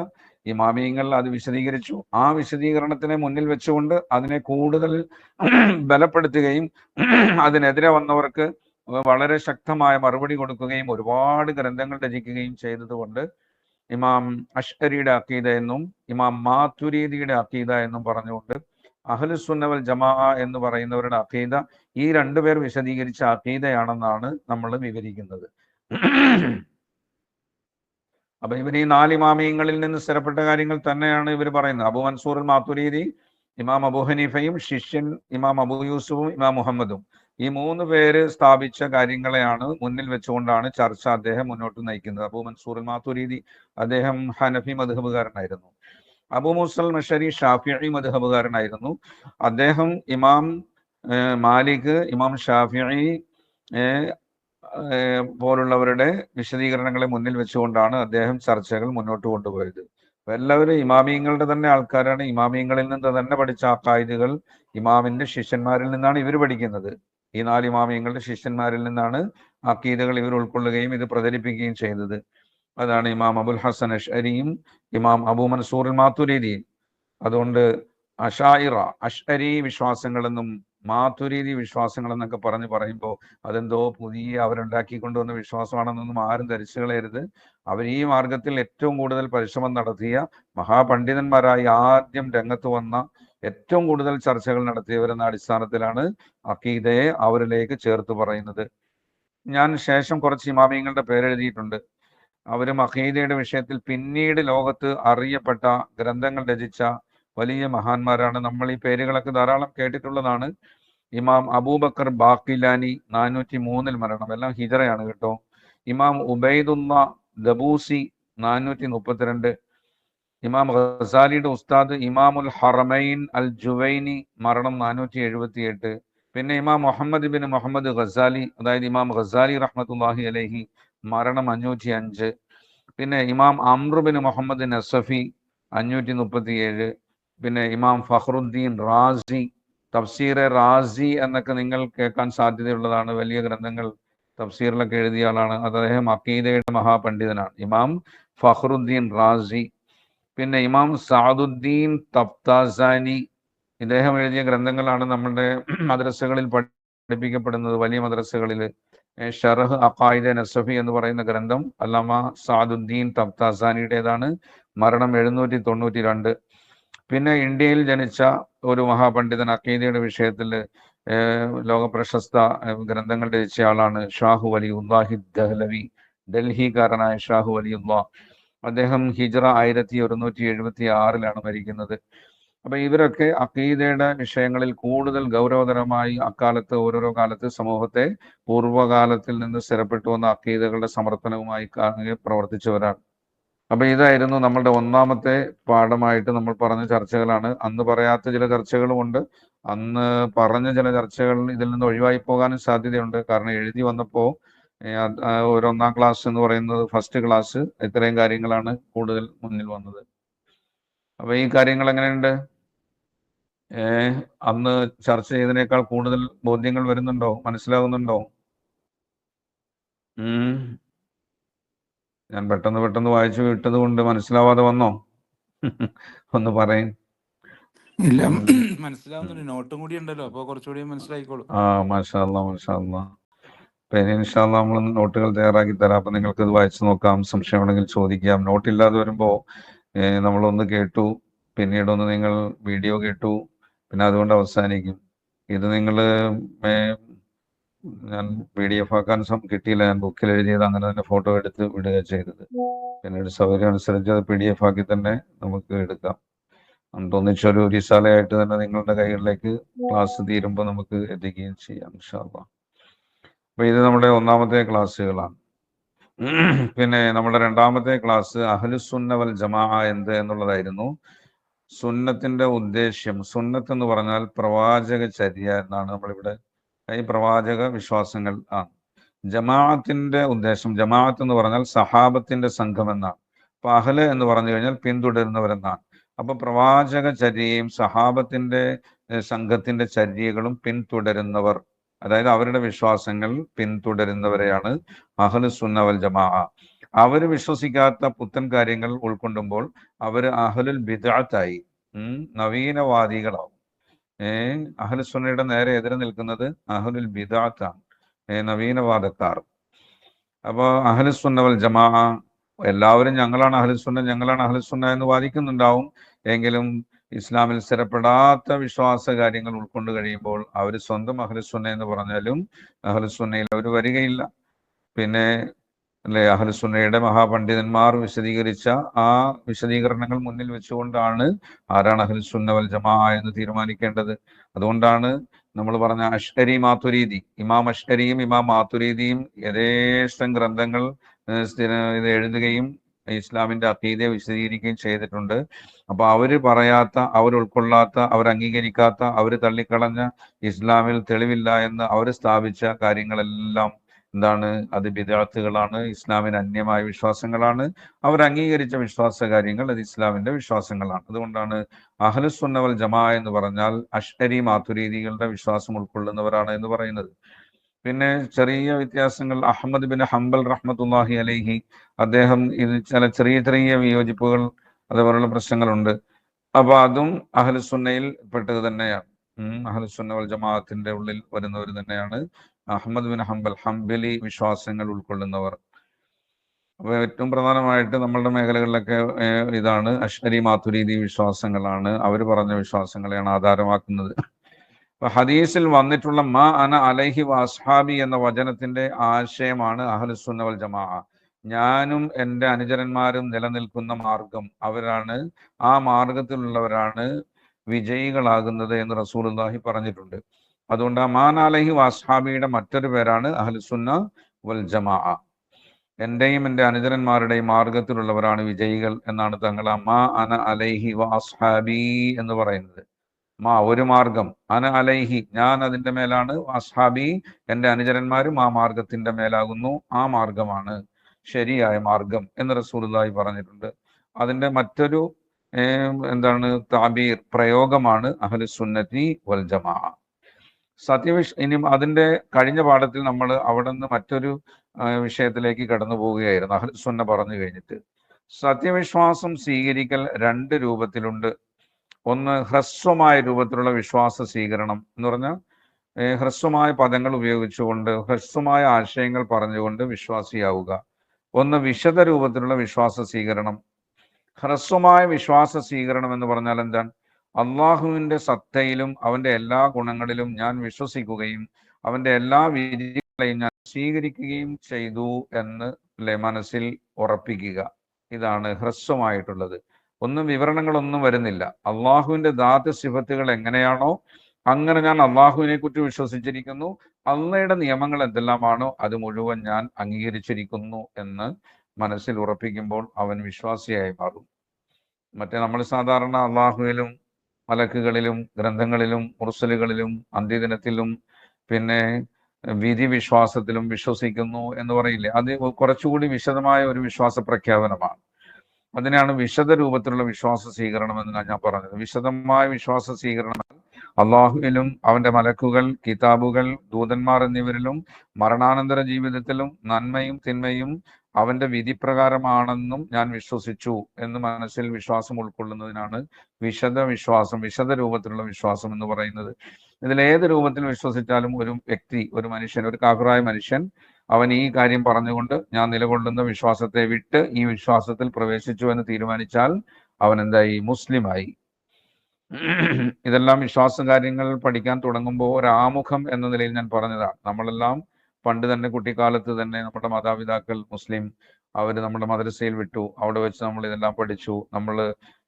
ഇമാമിയങ്ങൾ അത് വിശദീകരിച്ചു. ആ വിശദീകരണത്തിനെ മുന്നിൽ വെച്ചുകൊണ്ട് അതിനെ കൂടുതൽ ബലപ്പെടുത്തുകയും അതിനെതിരെ വന്നവർക്ക് വളരെ ശക്തമായ മറുപടി കൊടുക്കുകയും ഒരുപാട് ഗ്രന്ഥങ്ങൾ രചിക്കുകയും ചെയ്തതുകൊണ്ട് ഇമാം അശ്അരിയുടെ അഖീദ എന്നും ഇമാം മാതുരീദിയുടെ അഖീദ എന്നും പറഞ്ഞുകൊണ്ട് അഹ്ലുസുന്ന വൽ ജമാഅ എന്ന് പറയുന്നവരുടെ അഖീദ ഈ രണ്ടുപേർ വിശദീകരിച്ച അഖീദയാണെന്നാണ് നമ്മൾ വിവരിക്കുന്നത്. അപ്പൊ ഇവർ ഈ 4 ഇമാമിയങ്ങളിൽ നിന്ന് സ്ഥിരപ്പെട്ട കാര്യങ്ങൾ തന്നെയാണ് ഇവർ പറയുന്നത്. അബൂ മൻസൂർ മാതുരീദി, ഇമാം അബൂ ഹനീഫയും ശിഷ്യൻ ഇമാം അബൂ യൂസുഫും ഇമാം മുഹമ്മദും, ഈ 3 പേര് സ്ഥാപിച്ച കാര്യങ്ങളെയാണ് മുന്നിൽ വെച്ചുകൊണ്ടാണ് ചർച്ച അദ്ദേഹം മുന്നോട്ട് നയിക്കുന്നത്. അബൂ മൻസൂർ മാതുരീദി അദ്ദേഹം ഹനഫി മദ്ഹബുകാരനായിരുന്നു. അബൂ മൂസൽ അശ്അരി ഷാഫിഈ മദ്ഹബുകാരനായിരുന്നു. അദ്ദേഹം ഇമാം മാലിക്, ഇമാം ഷാഫിഈ പോലുള്ളവരുടെ വിശദീകരണങ്ങളെ മുന്നിൽ വെച്ചുകൊണ്ടാണ് അദ്ദേഹം ചർച്ചകൾ മുന്നോട്ട് കൊണ്ടുപോയത്. അപ്പൊ എല്ലാവരും ഇമാമിയങ്ങളുടെ തന്നെ ആൾക്കാരാണ്. ഇമാമിയങ്ങളിൽ നിന്ന് തന്നെ പഠിച്ച അഖായിദുകൾ ഇമാമിന്റെ ശിഷ്യന്മാരിൽ നിന്നാണ് ഇവർ പഠിക്കുന്നത്. ഈ 4 ഇമാമിയങ്ങളുടെ ശിഷ്യന്മാരിൽ നിന്നാണ് അഖീദകൾ ഇവർ ഉൾക്കൊള്ളുകയും ഇത് പ്രചരിപ്പിക്കുകയും ചെയ്തത്. അതാണ് ഇമാം അബുൽ ഹസൻ അശ്അരിയും ഇമാം അബൂ മൻസൂർ മാതുരീദിയും. അതുകൊണ്ട് അശായിറ, അശ്അരി വിശ്വാസങ്ങളെന്നും മാതുരീദി വിശ്വാസങ്ങളെന്നൊക്കെ പറയുമ്പോൾ അതെന്തോ പുതിയ അവരുണ്ടാക്കി കൊണ്ടുവന്ന വിശ്വാസമാണെന്നൊന്നും ആരും ധരിച്ചു കളയരുത്. അവർ ഈ മാർഗത്തിൽ ഏറ്റവും കൂടുതൽ പരിശ്രമം നടത്തിയ മഹാപണ്ഡിതന്മാരായി ആദ്യം രംഗത്ത് വന്ന, ഏറ്റവും കൂടുതൽ ചർച്ചകൾ നടത്തിയവരെന്ന അടിസ്ഥാനത്തിലാണ് അഖീദയെ അവരിലേക്ക് ചേർത്ത് പറയുന്നത്. ഞാൻ ശേഷം കുറച്ച് ഇമാമിയങ്ങളുടെ പേരെഴുതിയിട്ടുണ്ട്. അവരും അഖീദയുടെ വിഷയത്തിൽ പിന്നീട് ലോകത്ത് അറിയപ്പെട്ട ഗ്രന്ഥങ്ങൾ രചിച്ച വലിയ മഹാന്മാരാണ്. നമ്മൾ ഈ പേരുകളൊക്കെ ധാരാളം കേട്ടിട്ടുള്ളതാണ്. ഇമാം അബൂബക്കർ ബാഖിലാനി 403-ൽ മരണം, എല്ലാം ഹിജറയാണ് കേട്ടോ. ഇമാം ഉബൈദുല്ല ദബൂസി 432, ഇമാം ഖസാലിയുടെ ഉസ്താദ് ഇമാമുൽ ഹറമൈൻ അൽ ജുവൈനി, മരണം 478. പിന്നെ ഇമാം മുഹമ്മദ് ബിൻ മുഹമ്മദ് ഖസാലി, അതായത് ഇമാം ഖസാലി റഹ്മത്തുള്ളാഹി അലൈഹി, മരണം 505. പിന്നെ ഇമാം അംർ ബിൻ മുഹമ്മദ് നസഫി 537. പിന്നെ ഇമാം ഫഖറുദ്ദീൻ റാസി, തഫ്സീറെ റാസി എന്നൊക്കെ നിങ്ങൾ കേൾക്കാൻ സാധ്യതയുള്ളതാണ്. വലിയ ഗ്രന്ഥങ്ങൾ തഫ്സീറിലൊക്കെ എഴുതിയ ആളാണ്. അദ്ദേഹം അഖീദയുടെ മഹാപണ്ഡിതനാണ്, ഇമാം ഫഖറുദ്ദീൻ റാസി. പിന്നെ ഇമാം സഅദുദ്ദീൻ തബ്താസാനി, ഇദ്ദേഹം എഴുതിയ ഗ്രന്ഥങ്ങളാണ് നമ്മുടെ മദ്രസകളിൽ പഠിപ്പിക്കപ്പെടുന്നത്. വലിയ മദ്രസകളിൽ ഷറഹ് അഖായിദെ നസഫി എന്ന് പറയുന്ന ഗ്രന്ഥം അല്ലാമ സഅദുദ്ദീൻ തബ്താസാനിയുടേതാണ്, മരണം 792. പിന്നെ ഇന്ത്യയിൽ ജനിച്ച ഒരു മഹാപണ്ഡിതൻ, അഖീദയുടെ വിഷയത്തിൽ ലോക പ്രശസ്ത ഗ്രന്ഥങ്ങൾ രചിച്ച ആളാണ് ഷാഹു വലിയുല്ലാഹി ദഹ്ലവി, ഡൽഹിക്കാരനായ ഷാഹു വലിയുല്ലാ. അദ്ദേഹം ഹിജ്റ 1176 മരിക്കുന്നത്. അപ്പൊ ഇവരൊക്കെ അഖീദയുടെ വിഷയങ്ങളിൽ കൂടുതൽ ഗൗരവതരമായി അക്കാലത്ത് ഓരോരോ കാലത്ത് സമൂഹത്തെ പൂർവ്വകാലത്തിൽ നിന്ന് സ്ഥിരപ്പെട്ടു വന്ന അഖീദകളുടെ സമർത്ഥനവുമായി പ്രവർത്തിച്ചവരാണ്. അപ്പൊ ഇതായിരുന്നു നമ്മളുടെ ഒന്നാമത്തെ പാഠമായിട്ട് നമ്മൾ പറഞ്ഞ ചർച്ചകളാണ്. അന്ന് പറയാത്ത ചില ചർച്ചകളുമുണ്ട്, അന്ന് പറഞ്ഞ ചില ചർച്ചകൾ ഇതിൽ നിന്ന് ഒഴിവായി പോകാനും സാധ്യതയുണ്ട്. കാരണം എഴുതി വന്നപ്പോൾ ഒരു ഒന്നാം ക്ലാസ് എന്ന് പറയുന്നത് ഫസ്റ്റ് ക്ലാസ്, ഇത്രയും കാര്യങ്ങളാണ് കൂടുതൽ മുന്നിൽ വന്നത്. അപ്പൊ ഈ കാര്യങ്ങൾ എങ്ങനെയുണ്ട്? അന്ന് ചർച്ച ചെയ്തതിനേക്കാൾ കൂടുതൽ ബോധ്യങ്ങൾ വരുന്നുണ്ടോ? മനസ്സിലാകുന്നുണ്ടോ? ഞാൻ പെട്ടെന്ന് വായിച്ചു വിട്ടത് കൊണ്ട് മനസ്സിലാവാതെ വന്നോ? ഒന്ന് പറയും. ഇല്ല, മനസ്സിലാവുന്നുണ്ട്. നോട്ടും കൂടി ഉണ്ടല്ലോ, അപ്പൊ കുറച്ചുകൂടി മനസ്സിലായിക്കോളൂ. മാഷാ അല്ലാ. പിന്നെ ഇൻഷാ അല്ലാ നമ്മൾ നോട്ടുകൾ തയ്യാറാക്കി തരാം. അപ്പൊ നിങ്ങൾക്ക് ഇത് വായിച്ചു നോക്കാം, സംശയം ഉണ്ടെങ്കിൽ ചോദിക്കാം. നോട്ടില്ലാതെ വരുമ്പോൾ നമ്മളൊന്ന് കേട്ടു, പിന്നീടൊന്ന് നിങ്ങൾ വീഡിയോ കേട്ടു, പിന്നെ അതുകൊണ്ട് അവസാനിക്കും. ഇത് നിങ്ങൾ ഞാൻ PDF ആക്കാൻ കിട്ടിയില്ല, ഞാൻ ബുക്കിൽ എഴുതിയത് അങ്ങനെ തന്നെ ഫോട്ടോ എടുത്ത് വിടുക ചെയ്തത്. പിന്നീട് സൗകര്യം അനുസരിച്ച് അത് PDF ആക്കി തന്നെ നമുക്ക് എടുക്കാം. എന്നിട്ട് ഒന്നിച്ചൊരു റിസാലയായിട്ട് തന്നെ നിങ്ങളുടെ കൈകളിലേക്ക് ക്ലാസ് തീരുമ്പോൾ നമുക്ക് എത്തിക്കുകയും ചെയ്യാം ഇൻഷാ അല്ലാ. അപ്പൊ ഇത് നമ്മുടെ ഒന്നാമത്തെ ക്ലാസ്സുകളാണ്. പിന്നെ നമ്മുടെ രണ്ടാമത്തെ ക്ലാസ് അഹ്ലുസുന്ന വൽ ജമാഅ എന്ത് എന്നുള്ളതായിരുന്നു. സുന്നത്തിന്റെ ഉദ്ദേശ്യം, സുന്നത്ത് എന്ന് പറഞ്ഞാൽ പ്രവാചക ചര്യ എന്നാണ് നമ്മളിവിടെ, ഈ പ്രവാചക വിശ്വാസങ്ങൾ ആണ്. ജമാഅത്തിന്റെ ഉദ്ദേശം, ജമാഅത്ത് എന്ന് പറഞ്ഞാൽ സഹാബത്തിന്റെ സംഘം എന്നാണ്. അപ്പൊ അഹ്ല് എന്ന് പറഞ്ഞു കഴിഞ്ഞാൽ പിന്തുടരുന്നവരെന്നാണ്. അപ്പൊ പ്രവാചക ചര്യയും സഹാബത്തിന്റെ സംഘത്തിന്റെ ചര്യകളും പിന്തുടരുന്നവർ, അതായത് അവരുടെ വിശ്വാസങ്ങൾ പിന്തുടരുന്നവരെയാണ് അഹ്ലുസുന്ന വൽ ജമാഅ. അവർ വിശ്വസിക്കാത്ത പുത്തൻ കാര്യങ്ങൾ ഉൾക്കൊണ്ടുമ്പോൾ അവർ അഹ്ലുൽ ബിദ്അത്തായി, നവീനവാദികളാവും. അഹ്ലുസുന്നയുടെ നേരെ എതിരെ നിൽക്കുന്നത് അഹ്ലുൽ ബിദ്അത്താണ്, നവീനവാദക്കാർ. അപ്പോൾ അഹ്ലുസുന്ന വൽ ജമാഅ എല്ലാവരും ഞങ്ങളാണ് അഹ്ലുസുന്ന എന്ന് വാദിക്കുന്നുണ്ടാവും. എങ്കിലും ഇസ്ലാമിൽ സ്ഥിരപ്പെടാത്ത വിശ്വാസ കാര്യങ്ങൾ ഉൾക്കൊണ്ട് കഴിയുമ്പോൾ അവർ സ്വന്തം അഹ്ലുസുന്ന എന്ന് പറഞ്ഞാലും അഹ്ലുസുന്നയിൽ അവർ വരികയില്ല. പിന്നെ അല്ലെ, അഹ്ലുസുന്നയുടെ മഹാപണ്ഡിതന്മാർ വിശദീകരിച്ച ആ വിശദീകരണങ്ങൾ മുന്നിൽ വെച്ചുകൊണ്ടാണ് ആരാണ് അഹ്ലുസുന്ന വൽ ജമാഅ എന്ന് തീരുമാനിക്കേണ്ടത്. അതുകൊണ്ടാണ് നമ്മൾ പറഞ്ഞ അഷ്അരി മാതുരീദി, ഇമാം അഷ്അരിയും ഇമാം മാതുരീദിയും യഥേഷ്ടം ഗ്രന്ഥങ്ങൾ ഇത് എഴുതുകയും ഇസ്ലാമിന്റെ അഖീദയെ വിശദീകരിക്കുകയും ചെയ്തിട്ടുണ്ട്. അപ്പൊ അവര് പറയാത്ത, അവർ ഉൾക്കൊള്ളാത്ത, അവർ അംഗീകരിക്കാത്ത, അവർ തള്ളിക്കളഞ്ഞ, ഇസ്ലാമിൽ തെളിവില്ല എന്ന് അവർ സ്ഥാപിച്ച കാര്യങ്ങളെല്ലാം എന്താണ്? അത് ബിദ്അത്തുകളാണ്, ഇസ്ലാമിന് അന്യമായ വിശ്വാസങ്ങളാണ്. അവർ അംഗീകരിച്ച വിശ്വാസ കാര്യങ്ങൾ അത് ഇസ്ലാമിന്റെ വിശ്വാസങ്ങളാണ്. അതുകൊണ്ടാണ് അഹ്ലുസുന്ന വൽ ജമാഅ എന്ന് പറഞ്ഞാൽ അഷ്അരി മാതുരീദികളുടെ വിശ്വാസം ഉൾക്കൊള്ളുന്നവരാണ് എന്ന് പറയുന്നത്. പിന്നെ ചെറിയ വ്യത്യാസങ്ങൾ, അഹ്മദ് ബിൻ ഹംബൽ റഹ്മത്തുള്ളാഹി അലൈഹി, അദ്ദേഹം ഇത് ചില ചെറിയ വിയോജിപ്പുകൾ, അതേപോലുള്ള പ്രശ്നങ്ങളുണ്ട്. അപ്പൊ അതും അഹ്ലുസുന്നയിൽ പെട്ടത് തന്നെയാണ്. അഹ്ലുസുന്ന വൽ ജമാഅത്തിന്റെ ഉള്ളിൽ വരുന്നവർ തന്നെയാണ് അഹ്മദ് ബിൻ ഹംബൽ, ഹംബലി വിശ്വാസങ്ങൾ ഉൾക്കൊള്ളുന്നവർ. അപ്പൊ ഏറ്റവും പ്രധാനമായിട്ട് നമ്മളുടെ മേഖലകളിലൊക്കെ ഇതാണ്, അഷ്അരി മാതുരീദി വിശ്വാസങ്ങളാണ്, അവർ പറഞ്ഞ വിശ്വാസങ്ങളെയാണ് ആധാരമാക്കുന്നത്. അപ്പൊ ഹദീസിൽ വന്നിട്ടുള്ള മാ അന അലൈഹി വഅസ്ഹാബി എന്ന വചനത്തിന്റെ ആശയമാണ് അഹ്ലുസുന്ന വൽ ജമാഅ. ഞാനും എൻ്റെ അനുചരന്മാരും നിലനിൽക്കുന്ന മാർഗം, അവരാണ്, ആ മാർഗത്തിലുള്ളവരാണ് വിജയികളാകുന്നത് എന്ന് റസൂലുള്ളാഹി പറഞ്ഞിട്ടുണ്ട്. അതുകൊണ്ട് മാൻ അലൈഹി വഅസ്ഹാബിയുടെ മറ്റൊരു പേരാണ് അഹ്ലുസുന്ന വൽ ജമാഅ. എന്റെയും എൻ്റെ അനുചരന്മാരുടെയും മാർഗത്തിലുള്ളവരാണ് വിജയികൾ എന്നാണ് തങ്ങൾ അമാ അന അലൈഹി വ അസ്ഹാബി എന്ന് പറയുന്നത്. ഒരു മാർഗം, അന അലൈഹി, ഞാൻ അതിന്റെ മേലാണ്, അസ്ഹാബി, എൻ്റെ അനുചരന്മാരും ആ മാർഗത്തിന്റെ മേലാകുന്നു, ആ മാർഗമാണ് ശരിയായ മാർഗം എന്ന് റസൂലുള്ളാഹി പറഞ്ഞിട്ടുണ്ട്. അതിന്റെ മറ്റൊരു എന്താണ് താബീർ, പ്രയോഗമാണ് അഹ്ലുസ് സുന്നത്തി വൽ ജമാഅ. ഇനി അതിന്റെ കഴിഞ്ഞ പാഠത്തിൽ നമ്മൾ അവിടെ നിന്ന് മറ്റൊരു വിഷയത്തിലേക്ക് കടന്നു പോവുകയായിരുന്നു. അഹ്ലുസ് സുന്ന പറഞ്ഞു കഴിഞ്ഞിട്ട് സത്യവിശ്വാസം സ്വീകരിക്കൽ രണ്ട് രൂപത്തിലുണ്ട്. ഒന്ന് ഹ്രസ്വമായ രൂപത്തിലുള്ള വിശ്വാസ സ്വീകരണം എന്ന് പറഞ്ഞാൽ ഹ്രസ്വമായ പദങ്ങൾ ഉപയോഗിച്ചുകൊണ്ട് ഹ്രസ്വമായ ആശയങ്ങൾ പറഞ്ഞുകൊണ്ട് വിശ്വാസിയാവുക. ഒന്ന് വിശദ രൂപത്തിലുള്ള വിശ്വാസ സ്വീകരണം. ഹ്രസ്വമായ വിശ്വാസ സ്വീകരണം എന്ന് പറഞ്ഞാൽ എന്താണ്? അള്ളാഹുവിന്റെ സത്തയിലും അവന്റെ എല്ലാ ഗുണങ്ങളിലും ഞാൻ വിശ്വസിക്കുകയും അവന്റെ എല്ലാ വിധികളെയും ഞാൻ സ്വീകരിക്കുകയും ചെയ്തു എന്ന് മനസ്സിൽ ഉറപ്പിക്കുക. ഇതാണ് ഹ്രസ്വമായിട്ടുള്ളത്. ഒന്നും വിവരണങ്ങളൊന്നും വരുന്നില്ല. അള്ളാഹുവിന്റെ ദാത്ത് സിഫത്തുകൾ എങ്ങനെയാണോ അങ്ങനെ ഞാൻ അള്ളാഹുവിനെ കുറിച്ച് വിശ്വസിച്ചിരിക്കുന്നു. അള്ളയുടെ നിയമങ്ങൾ എന്തെല്ലാമാണോ അത് മുഴുവൻ ഞാൻ അംഗീകരിച്ചിരിക്കുന്നു എന്ന് മനസ്സിൽ ഉറപ്പിക്കുമ്പോൾ അവൻ വിശ്വാസിയായി മാറും. മറ്റേ നമ്മൾ സാധാരണ അള്ളാഹുവിലും മലക്കുകളിലും ഗ്രന്ഥങ്ങളിലും മുർസലുകളിലും അന്ത്യദിനത്തിലും പിന്നെ വിധി വിശ്വാസത്തിലും വിശ്വസിക്കുന്നു എന്ന് പറയില്ലേ, അത് കുറച്ചുകൂടി വിശദമായ ഒരു വിശ്വാസ പ്രഖ്യാപനമാണ്. അതിനാണ് വിശദ രൂപത്തിലുള്ള വിശ്വാസ സ്വീകരണം എന്ന് ഞാൻ പറഞ്ഞത്. വിശദമായ വിശ്വാസ സ്വീകരണം അള്ളാഹുവിലും അവന്റെ മലക്കുകൾ, കിതാബുകൾ, ദൂതന്മാർ എന്നിവരിലും മരണാനന്തര ജീവിതത്തിലും നന്മയും തിന്മയും അവന്റെ വിധിപ്രകാരമാണെന്നും ഞാൻ വിശ്വസിച്ചു എന്ന് മനസ്സിൽ വിശ്വാസം ഉൾക്കൊള്ളുന്നതിനാണ് വിശദ വിശ്വാസം, വിശദ രൂപത്തിലുള്ള വിശ്വാസം എന്ന് പറയുന്നത്. ഇതിലേത് രൂപത്തിൽ വിശ്വസിച്ചാലും ഒരു വ്യക്തി, ഒരു മനുഷ്യൻ, ഒരു കാഫിറായ മനുഷ്യൻ അവൻ ഈ കാര്യം പറഞ്ഞുകൊണ്ട് ഞാൻ നിലകൊള്ളുന്ന വിശ്വാസത്തെ വിട്ട് ഈ വിശ്വാസത്തിൽ പ്രവേശിച്ചു എന്ന് തീരുമാനിച്ചാൽ അവൻ എന്തായി? മുസ്ലിമായി. ഇതെല്ലാം വിശ്വാസ കാര്യങ്ങൾ പഠിക്കാൻ തുടങ്ങുമ്പോൾ ഒരു ആമുഖം എന്ന നിലയിൽ ഞാൻ പറഞ്ഞതാണ്. നമ്മളെല്ലാം പണ്ട് തന്നെ കുട്ടിക്കാലത്ത് തന്നെ നമ്മുടെ മാതാപിതാക്കൾ മുസ്ലിം, അവർ നമ്മുടെ മദ്രസയിൽ വിട്ടു, അവിടെ വെച്ച് നമ്മൾ ഇതെല്ലാം പഠിച്ചു. നമ്മൾ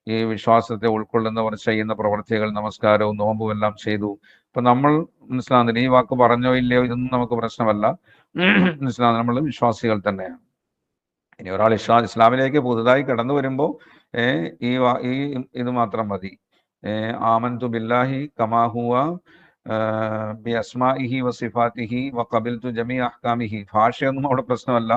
ഈ വിശ്വാസത്തെ ഉൾക്കൊള്ളുന്നവർ ചെയ്യുന്ന പ്രവർത്തികൾ, നമസ്കാരവും നോമ്പും എല്ലാം ചെയ്തു. അപ്പൊ നമ്മൾ മനസ്സിലാകുന്നില്ല, ഈ വാക്ക് പറഞ്ഞോ ഇല്ലയോ ഇതൊന്നും നമുക്ക് പ്രശ്നമല്ല. മനസ്സിലാകുന്ന നമ്മൾ വിശ്വാസികൾ തന്നെയാണ്. ഇനി ഒരാൾ ഇസ്ലാമിലേക്ക് പുതുതായി കടന്നു വരുമ്പോൾ ഈ ഇത് മാത്രം മതി. ആമൻതു ബില്ലാഹി കമാ ഹുവ ബി അസ്മാഇഹി വസിഫാത്തിഹി വഖബിൽതു ജമീ അഹ്കാമിഹി. ഭാഷയൊന്നും അവിടെ പ്രശ്നമല്ല.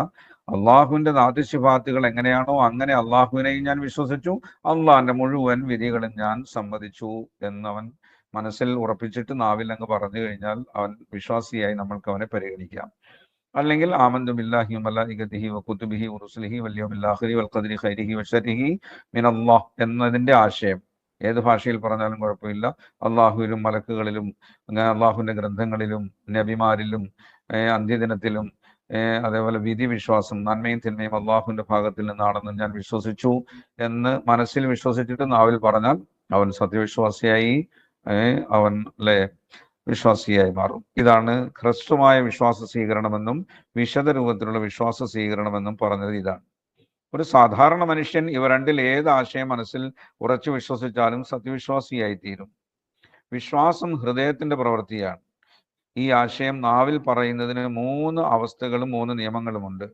അള്ളാഹുവിന്റെ നാദിസിഫാത്തുകൾ എങ്ങനെയാണോ അങ്ങനെ അള്ളാഹുവിനെയും ഞാൻ വിശ്വസിച്ചു, അള്ളാഹിന്റെ മുഴുവൻ വിധികളും ഞാൻ സമ്മതിച്ചു എന്നവൻ മനസ്സിൽ ഉറപ്പിച്ചിട്ട് നാവിൽ അങ്ങ് പറഞ്ഞു കഴിഞ്ഞാൽ അവൻ വിശ്വാസിയായി നമ്മൾക്ക് അവനെ പരിഗണിക്കാം. അല്ലെങ്കിൽ ആമന്തു ബില്ലാഹി വമലായികതിഹി വകുതുബിഹി വറുസുലിഹി വൽയൗമിൽ ആഖിരി വൽഖദരി ഖൈരിഹി വശരിഹി മിനല്ലാഹ് എന്നതിന്റെ ആശയം ഏത് ഭാഷയിൽ പറഞ്ഞാലും കുഴപ്പമില്ല. അള്ളാഹുവിലും മലക്കുകളിലും അള്ളാഹുവിന്റെ ഗ്രന്ഥങ്ങളിലും നബിമാരിലും അന്ത്യദിനത്തിലും അതേപോലെ വിധി വിശ്വാസം, നന്മയും തിന്മയും അള്ളാഹുവിന്റെ ഭാഗത്തിൽ നിന്നാണെന്ന് ഞാൻ വിശ്വസിച്ചു എന്ന് മനസ്സിൽ വിശ്വസിച്ചിട്ട് നാവിൽ പറഞ്ഞാൽ അവൻ സത്യവിശ്വാസിയായി, അവൻ വിശ്വാസിയായി മാറും. ഇതാണ് ഹ്രസ്വമായ വിശ്വാസ സ്വീകരണമെന്നും വിശദ രൂപത്തിലുള്ള വിശ്വാസ സ്വീകരണമെന്നും പറഞ്ഞത് ഇതാണ്. ഒരു സാധാരണ മനുഷ്യൻ ഇവ രണ്ടിൽ ഏത് ആശയം മനസ്സിൽ ഉറച്ചു വിശ്വസിച്ചാലും സത്യവിശ്വാസിയായി തീരും. വിശ്വാസം ഹൃദയത്തിന്റെ പ്രവൃത്തിയാണ്. ഈ ആശയം നാവിൽ പറയുന്നതിന് 3 അവസ്ഥകളും 3 നിയമങ്ങളുമുണ്ട്.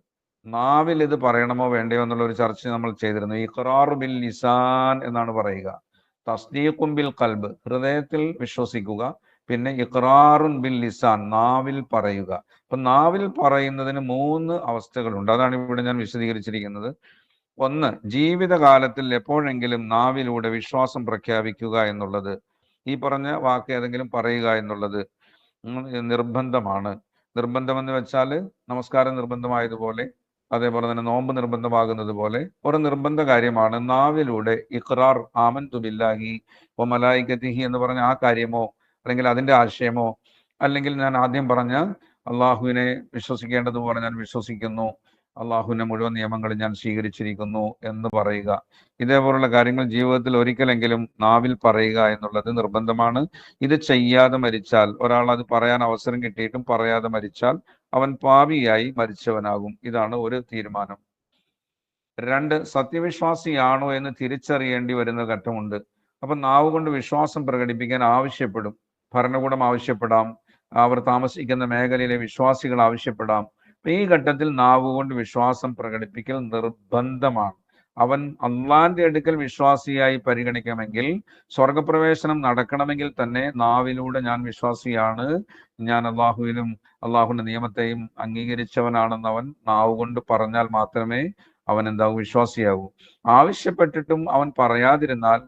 നാവിൽ ഇത് പറയണമോ വേണ്ടയോ എന്നുള്ള ഒരു ചർച്ച നമ്മൾ ചെയ്തിരുന്നു. ഇഖ്റാർ ബിൽ ലിസാൻ എന്നാണ് പറയുക. തസ്ദീഖും ബിൽ ഖൽബ്, ഹൃദയത്തിൽ വിശ്വസിക്കുക. പിന്നെ ഇഖ്റാറുൻ ബിൽ ലിസാൻ, നാവിൽ പറയുക. അപ്പൊ നാവിൽ പറയുന്നതിന് 3 അവസ്ഥകളുണ്ട്. അതാണ് ഇവിടെ ഞാൻ വിശദീകരിച്ചിരിക്കുന്നത്. ഒന്ന്, ജീവിതകാലത്തിൽ എപ്പോഴെങ്കിലും നാവിലൂടെ വിശ്വാസം പ്രഖ്യാപിക്കുക എന്നുള്ളത്, ഈ പറഞ്ഞ വാക്ക് ഏതെങ്കിലും പറയുക എന്നുള്ളത് നിർബന്ധമാണ്. നിർബന്ധമെന്ന് വെച്ചാൽ നമസ്കാരം നിർബന്ധമായതുപോലെ, അതേപോലെ തന്നെ നോമ്പ് നിർബന്ധമാകുന്നത് പോലെ ഒരു നിർബന്ധ കാര്യമാണ് നാവിലൂടെ ഇഖ്റാർ ആമൻതു ബില്ലാഹി വ മലായികതിഹി എന്ന് പറഞ്ഞ ആ കാര്യമോ അല്ലെങ്കിൽ അതിന്റെ ആശയമോ, അല്ലെങ്കിൽ ഞാൻ ആദ്യം പറഞ്ഞ അള്ളാഹുവിനെ വിശ്വസിക്കേണ്ടതുപോലെ ഞാൻ വിശ്വസിക്കുന്നു, അള്ളാഹുവിന്റെ മുഴുവൻ നിയമങ്ങളും ഞാൻ സ്വീകരിച്ചിരിക്കുന്നു എന്ന് പറയുക. ഇതേപോലുള്ള കാര്യങ്ങൾ ജീവിതത്തിൽ ഒരിക്കലെങ്കിലും നാവിൽ പറയുക എന്നുള്ളത് നിർബന്ധമാണ്. ഇത് ചെയ്യാതെ മരിച്ചാൽ, ഒരാൾ അത് പറയാൻ അവസരം കിട്ടിയിട്ടും പറയാതെ മരിച്ചാൽ അവൻ പാപിയായി മരിച്ചവനാകും. ഇതാണ് ഒരു തീരുമാനം. 2, സത്യവിശ്വാസിയാണോ എന്ന് തിരിച്ചറിയേണ്ടി വരുന്ന ഘട്ടമുണ്ട്. അപ്പൊ നാവ് കൊണ്ട് വിശ്വാസം പ്രകടിപ്പിക്കാൻ ആവശ്യപ്പെടും. ഭരണകൂടം ആവശ്യപ്പെടാം, അവർ താമസിക്കുന്ന മേഖലയിലെ വിശ്വാസികൾ ആവശ്യപ്പെടാം, ഈ ഘട്ടത്തിൽ നാവ് കൊണ്ട് വിശ്വാസം പ്രകടിപ്പിക്കൽ നിർബന്ധമാണ്. അവൻ അള്ളാന്റെ അടുക്കൽ വിശ്വാസിയായി പരിഗണിക്കണമെങ്കിൽ, സ്വർഗപ്രവേശനം നടക്കണമെങ്കിൽ തന്നെ നാവിലൂടെ ഞാൻ വിശ്വാസിയാണ്, ഞാൻ അള്ളാഹുവിനും അള്ളാഹുവിന്റെ നിയമത്തെയും അംഗീകരിച്ചവനാണെന്ന് അവൻ നാവ് കൊണ്ട് പറഞ്ഞാൽ മാത്രമേ അവൻ എന്താവും, വിശ്വാസിയാകൂ. ആവശ്യപ്പെട്ടിട്ടും അവൻ പറയാതിരുന്നാൽ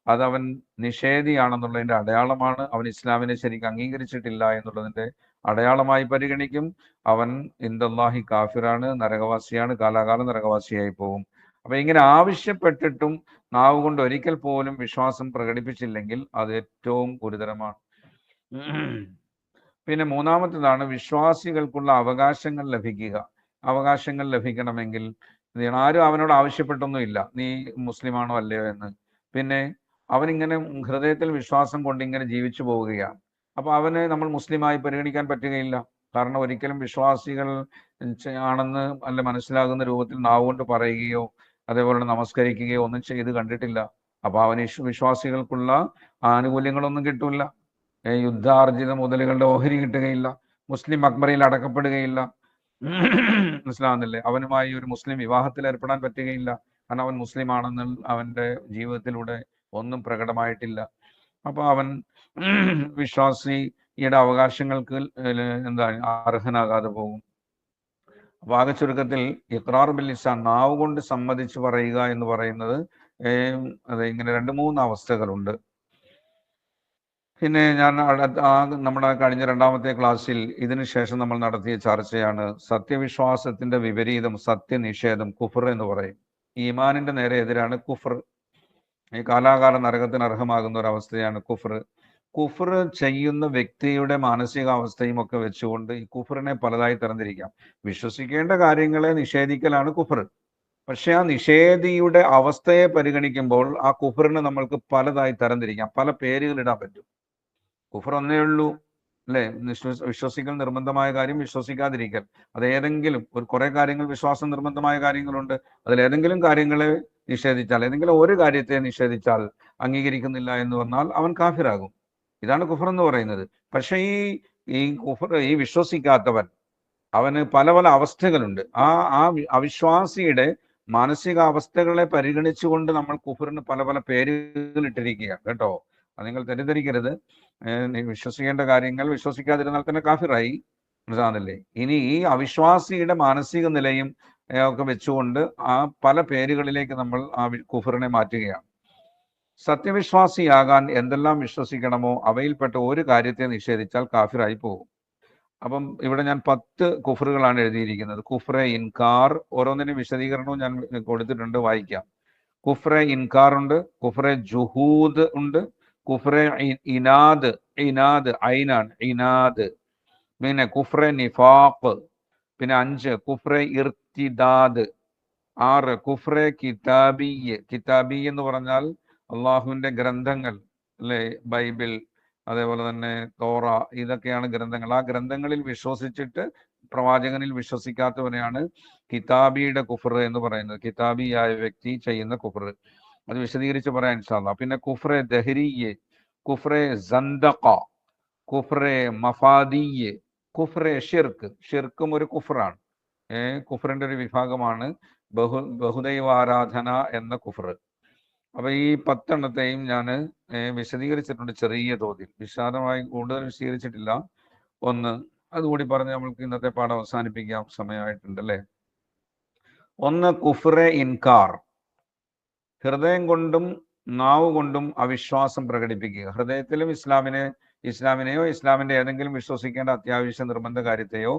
അതവൻ നിഷേധിയാണെന്നുള്ളതിന്റെ അടയാളമാണ്. അവൻ ഇസ്ലാമിനെ ശരിക്കും അംഗീകരിച്ചിട്ടില്ല എന്നുള്ളതിന്റെ അടയാളമായി പരിഗണിക്കും. അവൻ ഇന്ദല്ലാഹി കാഫിറാണ്, നരകവാസിയാണ്, കാലാകാലം നരകവാസിയായി പോകും. അപ്പൊ ഇങ്ങനെ ആവശ്യപ്പെട്ടിട്ടും നാവ് കൊണ്ട് ഒരിക്കൽ പോലും വിശ്വാസം പ്രകടിപ്പിച്ചില്ലെങ്കിൽ അത് ഏറ്റവും ഗുരുതരമാണ്. പിന്നെ മൂന്നാമത്തേതാണ് വിശ്വാസികൾക്കുള്ള അവകാശങ്ങൾ ലഭിക്കുക. അവകാശങ്ങൾ ലഭിക്കണമെങ്കിൽ ആരും അവനോട് ആവശ്യപ്പെട്ടൊന്നുമില്ല നീ മുസ്ലിമാണോ അല്ലയോ എന്ന്. പിന്നെ അവനിങ്ങനെ ഹൃദയത്തിൽ വിശ്വാസം കൊണ്ട് ഇങ്ങനെ ജീവിച്ചു പോവുകയാണ്. അപ്പൊ അവന് നമ്മൾ മുസ്ലിമായി പരിഗണിക്കാൻ പറ്റുകയില്ല. കാരണം ഒരിക്കലും വിശ്വാസികൾ ആണെന്ന് അല്ല മനസ്സിലാകുന്ന രൂപത്തിൽ നാവ് കൊണ്ട് പറയുകയോ അതേപോലെ നമസ്കരിക്കുകയോ ഒന്നും ചെയ്ത് കണ്ടിട്ടില്ല. അപ്പൊ അവന് വിശ്വാസികൾക്കുള്ള ആനുകൂല്യങ്ങളൊന്നും കിട്ടില്ല. യുദ്ധാർജിത മുതലുകളുടെ ഓഹരി കിട്ടുകയില്ല, മുസ്ലിം മക്ബറയിൽ അടക്കപ്പെടുകയില്ല, മനസ്സിലാവുന്നില്ലേ? അവനുമായി ഒരു മുസ്ലിം വിവാഹത്തിൽ ഏർപ്പെടാൻ പറ്റുകയില്ല. കാരണം അവൻ മുസ്ലിം ആണെന്ന് അവന്റെ ജീവിതത്തിലൂടെ ഒന്നും പ്രകടമായിട്ടില്ല. അപ്പൊ അവൻ വിശ്വാസിയുടെ അവകാശങ്ങൾക്ക് എന്താണ് അർഹനാകാതെ പോകും. അപ്പൊ ആകെ ചുരുക്കത്തിൽ ഇഖ്റാർ ബിൽ ലിസാൻ, നാവ് കൊണ്ട് സമ്മതിച്ചു പറയുക എന്ന് പറയുന്നത് അതെ ഇങ്ങനെ 2-3 അവസ്ഥകളുണ്ട്. പിന്നെ ഞാൻ നമ്മുടെ കഴിഞ്ഞ 2ാമത്തെ ക്ലാസ്സിൽ ഇതിനു ശേഷം നമ്മൾ നടത്തിയ ചർച്ചയാണ് സത്യവിശ്വാസത്തിന്റെ വിപരീതം സത്യനിഷേധം, കുഫർ എന്ന് പറയും. ഈമാനിന്റെ നേരെ എതിരാണ് കുഫർ. ഈ കാലാകാല നരകത്തിന് അർഹമാകുന്ന ഒരു അവസ്ഥയാണ് കുഫർ. കുഫർ ചെയ്യുന്ന വ്യക്തിയുടെ മാനസികാവസ്ഥയും ഒക്കെ വെച്ചുകൊണ്ട് ഈ കുഫറിനെ പലതായി തരംതിരിക്കാം. വിശ്വസിക്കേണ്ട കാര്യങ്ങളെ നിഷേധിക്കലാണ് കുഫർ. പക്ഷെ ആ നിഷേധിയുടെ അവസ്ഥയെ പരിഗണിക്കുമ്പോൾ ആ കുഫറിനെ നമ്മൾക്ക് പലതായി തരംതിരിക്കാം, പല പേരുകൾ ഇടാൻ പറ്റും. കുഫർ ഒന്നേ ഉള്ളൂ അല്ലെ? വിശ്വസിക്കൽ നിർബന്ധമായ കാര്യം, വിശ്വസിക്കാതിരിക്കൽ. അത് ഏതെങ്കിലും കുറെ കാര്യങ്ങൾ വിശ്വാസം നിർബന്ധമായ കാര്യങ്ങളുണ്ട്. അതിലേതെങ്കിലും കാര്യങ്ങളെ നിഷേധിച്ചാൽ, ഏതെങ്കിലും ഒരു കാര്യത്തെ നിഷേധിച്ചാൽ, അംഗീകരിക്കുന്നില്ല എന്ന് വന്നാൽ അവൻ കാഫിറാകും. ഇതാണ് കുഫർ എന്ന് പറയുന്നത്. പക്ഷെ ഈ കുഫർ, ഈ വിശ്വസിക്കാത്തവൻ, അവന് പല പല അവസ്ഥകളുണ്ട്. ആ അവിശ്വാസിയുടെ മാനസികാവസ്ഥകളെ പരിഗണിച്ചുകൊണ്ട് നമ്മൾ കുഫറിന് പല പല പേരുകൾ ഇട്ടിരിക്കുകയാണ് കേട്ടോ. അത് നിങ്ങൾ തെറ്റിദ്ധരിക്കരുത്. വിശ്വസിക്കേണ്ട കാര്യങ്ങൾ വിശ്വസിക്കാതിരുന്നാൽ തന്നെ കാഫിറായി, മനസ്സിലാകുന്നില്ലേ? ഇനി ഈ അവിശ്വാസിയുടെ മാനസിക നിലയും ഒക്കെ വെച്ചുകൊണ്ട് ആ പല പേരുകളിലേക്ക് നമ്മൾ ആ കുഫറിനെ മാറ്റുകയാണ്. സത്യവിശ്വാസിയാകാൻ എന്തെല്ലാം വിശ്വസിക്കണമോ അവയിൽപ്പെട്ട ഒരു കാര്യത്തെ നിഷേധിച്ചാൽ കാഫിറായി പോകും. അപ്പം ഇവിടെ ഞാൻ 10 കുഫറുകളാണ് എഴുതിയിരിക്കുന്നത്. കുഫ്രെ ഇൻകാർ, ഓരോന്നിനും വിശദീകരണവും ഞാൻ കൊടുത്തിട്ടുണ്ട്, വായിക്കാം. കുഫ്രെ ഇൻകാർ ഉണ്ട്, കുഫ്രെ ജുഹൂദ് ഉണ്ട്, കുഫ്രെ ഇനാദ്, ഇനാദ് ഐനാണ് ഇനാദ്, പിന്നെ കുഫ്രെ നിഫാഖ്, പിന്നെ 5 കുഫ്രെ ഇർത്തിദാദ്, 6 കുഫ്രെ കിതാബിയ്. കിതാബി എന്ന് പറഞ്ഞാൽ അള്ളാഹുവിന്റെ ഗ്രന്ഥങ്ങൾ അല്ലെ, ബൈബിൾ, അതേപോലെ തന്നെ തോറ, ഇതൊക്കെയാണ് ഗ്രന്ഥങ്ങൾ. ആ ഗ്രന്ഥങ്ങളിൽ വിശ്വസിച്ചിട്ട് പ്രവാചകനിൽ വിശ്വസിക്കാത്തവനെയാണ് കിതാബിയുടെ കുഫർ എന്ന് പറയുന്നത്. കിതാബിയായ വ്യക്തി ചെയ്യുന്ന കുഫർ അത് വിശദീകരിച്ച് പറയാൻ ഇൻഷാ അല്ലാഹ്. പിന്നെ കുഫ്രെ ദഹ്രിയ്, കുഫ്രെ സന്ദഖ, കുഫ്രെ മഫാദിയ്, കുഫ്രെ ഷിർക്ക്. ഷിർക്കും ഒരു കുഫറാണ്. കുഫറിന്റെ ഒരു വിഭാഗമാണ് ബഹുദൈവാരാധന എന്ന കുഫർ. അപ്പൊ ഈ 10 എണ്ണത്തെയും ഞാൻ വിശദീകരിച്ചിട്ടുണ്ട് ചെറിയ തോതിൽ, വിശാലമായി കൂടുതൽ വിശദീകരിച്ചിട്ടില്ല. അതുകൂടി പറഞ്ഞ് നമ്മൾക്ക് ഇന്നത്തെ പാഠം അവസാനിപ്പിക്കാം, സമയമായിട്ടുണ്ട് അല്ലേ. 1 കുഫ്രെ ഇൻകാർ, ഹൃദയം കൊണ്ടും നാവ് കൊണ്ടും അവിശ്വാസം പ്രകടിപ്പിക്കുക. ഹൃദയത്തിലും ഇസ്ലാമിനെയോ ഇസ്ലാമിന്റെ ഏതെങ്കിലും വിശ്വസിക്കേണ്ട അത്യാവശ്യ നിർബന്ധ കാര്യത്തെയോ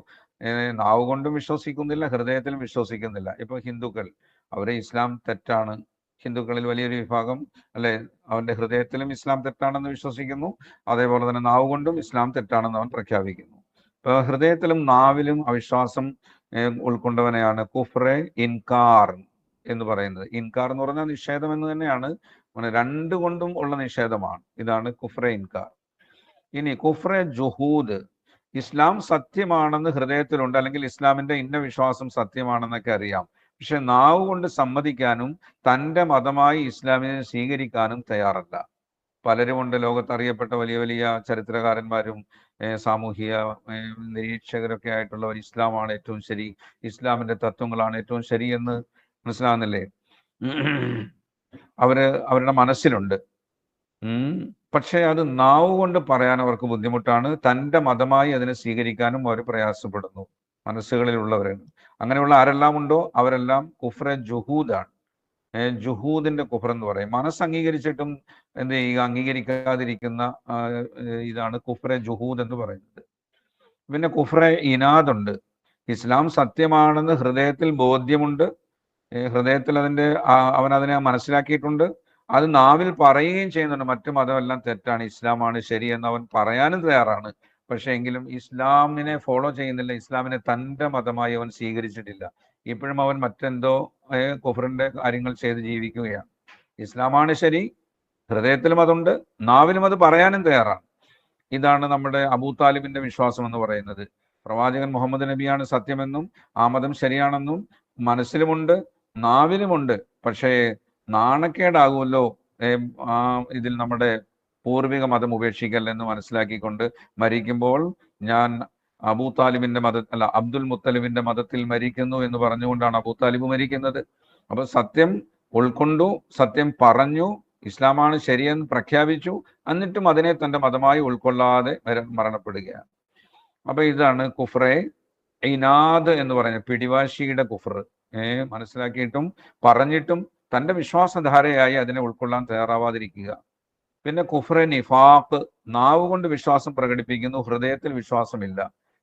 നാവ് കൊണ്ടും വിശ്വസിക്കുന്നില്ല, ഹൃദയത്തിലും വിശ്വസിക്കുന്നില്ല. ഇപ്പൊ ഹിന്ദുക്കൾ, അവരെ ഇസ്ലാം തെറ്റാണ്, ഹിന്ദുക്കളിൽ വലിയൊരു വിഭാഗം അല്ലെ, അവന്റെ ഹൃദയത്തിലും ഇസ്ലാം തെറ്റാണെന്ന് വിശ്വസിക്കുന്നു, അതേപോലെ തന്നെ നാവ് കൊണ്ടും ഇസ്ലാം തെറ്റാണെന്ന് അവൻ പ്രഖ്യാപിക്കുന്നു. ഇപ്പൊ ഹൃദയത്തിലും നാവിലും അവിശ്വാസം ഉൾക്കൊണ്ടവനെയാണ് കുഫ്രെ ഇൻകാർ എന്ന് പറയുന്നത്. ഇൻകാർ എന്ന് പറഞ്ഞാൽ നിഷേധം എന്ന് തന്നെയാണ്, 2 കൊണ്ടും ഉള്ള നിഷേധമാണ്. ഇതാണ് കുഫ്രെ ഇൻകാർ. ഇനി കുഫ്രെ ജുഹൂദ്, ഇസ്ലാം സത്യമാണെന്ന് ഹൃദയത്തിലുണ്ട്, അല്ലെങ്കിൽ ഇസ്ലാമിന്റെ ഇന്ന വിശ്വാസം സത്യമാണെന്നൊക്കെ അറിയാം, പക്ഷെ നാവ് കൊണ്ട് സമ്മതിക്കാനും തൻ്റെ മതമായി ഇസ്ലാമിനെ സ്വീകരിക്കാനും തയ്യാറല്ല. പലരുമുണ്ട്, ലോകത്ത് അറിയപ്പെട്ട വലിയ വലിയ ചരിത്രകാരന്മാരും സാമൂഹിക നിരീക്ഷകരൊക്കെ ആയിട്ടുള്ളവർ ഇസ്ലാമാണ് ഏറ്റവും ശരി, ഇസ്ലാമിൻ്റെ തത്വങ്ങളാണ് ഏറ്റവും ശരി എന്ന് മനസ്സിലാകുന്നില്ലേ? അവരുടെ മനസ്സിലുണ്ട്. പക്ഷേ അത് നാവ് കൊണ്ട് പറയാൻ അവർക്ക് ബുദ്ധിമുട്ടാണ്. തൻ്റെ മതമായി അതിനെ സ്വീകരിക്കാനും അവർ പ്രയാസപ്പെടുന്നു, മനസ്സുകളിലുള്ളവർ. അങ്ങനെയുള്ള ആരെല്ലാം ഉണ്ടോ അവരെല്ലാം കുഫ്രെ ജുഹൂദാണ്. ജുഹൂദിന്റെ കുഫർ എന്ന് പറയും. മനസ്സ് അംഗീകരിച്ചിട്ടും എന്ത് ചെയ്യുക, അംഗീകരിക്കാതിരിക്കുന്ന ഇതാണ് കുഫ്രെ ജുഹൂദ് എന്ന് പറയുന്നത്. പിന്നെ കുഫ്രെ ഇനാദുണ്ട്. ഇസ്ലാം സത്യമാണെന്ന് ഹൃദയത്തിൽ ബോധ്യമുണ്ട്, ഹൃദയത്തിൽ അവൻ അതിനെ മനസ്സിലാക്കിയിട്ടുണ്ട്, അത് നാവിൽ പറയുകയും ചെയ്യുന്നുണ്ട്. മറ്റു മതമെല്ലാം തെറ്റാണ്, ഇസ്ലാമാണ് ശരി എന്ന് അവൻ പറയാനും തയ്യാറാണ്. പക്ഷേ എങ്കിലും ഇസ്ലാമിനെ ഫോളോ ചെയ്യുന്നില്ല, ഇസ്ലാമിനെ തൻ്റെ മതമായി അവൻ സ്വീകരിച്ചിട്ടില്ല. ഇപ്പോഴും അവൻ മറ്റെന്തോ കുഫറിന്റെ കാര്യങ്ങൾ ചെയ്ത് ജീവിക്കുകയാണ്. ഇസ്ലാമാണ് ശരി, ഹൃദയത്തിലും അതുണ്ട്, നാവിലും അത് പറയാനും തയ്യാറാണ്. ഇതാണ് നമ്മുടെ അബൂ താലിബിന്റെ വിശ്വാസം എന്ന് പറയുന്നത്. പ്രവാചകൻ മുഹമ്മദ് നബിയാണ് സത്യമെന്നും ആ മതം ശരിയാണെന്നും മനസ്സിലുമുണ്ട്, നാവിലുമുണ്ട്. പക്ഷേ നാണക്കേടാകുമല്ലോ ഇതിൽ നമ്മുടെ പൂർവിക മതം ഉപേക്ഷിക്കല്ലെന്ന് മനസ്സിലാക്കിക്കൊണ്ട് മരിക്കുമ്പോൾ ഞാൻ അബൂ താലിബിന്റെ അബ്ദുൽ മുത്തലിബിന്റെ മതത്തിൽ മരിക്കുന്നു എന്ന് പറഞ്ഞുകൊണ്ടാണ് അബൂ താലിബ് മരിക്കുന്നത്. അപ്പൊ സത്യം ഉൾക്കൊണ്ടു, സത്യം പറഞ്ഞു, ഇസ്ലാമാണ് ശരിയെന്ന് പ്രഖ്യാപിച്ചു, എന്നിട്ടും അതിനെ തൻ്റെ മതമായി ഉൾക്കൊള്ളാതെ മരണപ്പെടുകയാണ്. അപ്പൊ ഇതാണ് കുഫ്രെ ഇനാദ് എന്ന് പറയുന്നത്, പിടിവാശിയുടെ കുഫർ. മനസ്സിലാക്കിയിട്ടും പറഞ്ഞിട്ടും തൻ്റെ വിശ്വാസധാരയായി അതിനെ ഉൾക്കൊള്ളാൻ തയ്യാറാവാതിരിക്കുക. പിന്നെ കുഫ്രെ നിഫാഖ്, നാവ് കൊണ്ട് വിശ്വാസം പ്രകടിപ്പിക്കുന്നു, ഹൃദയത്തിൽ വിശ്വാസമില്ല.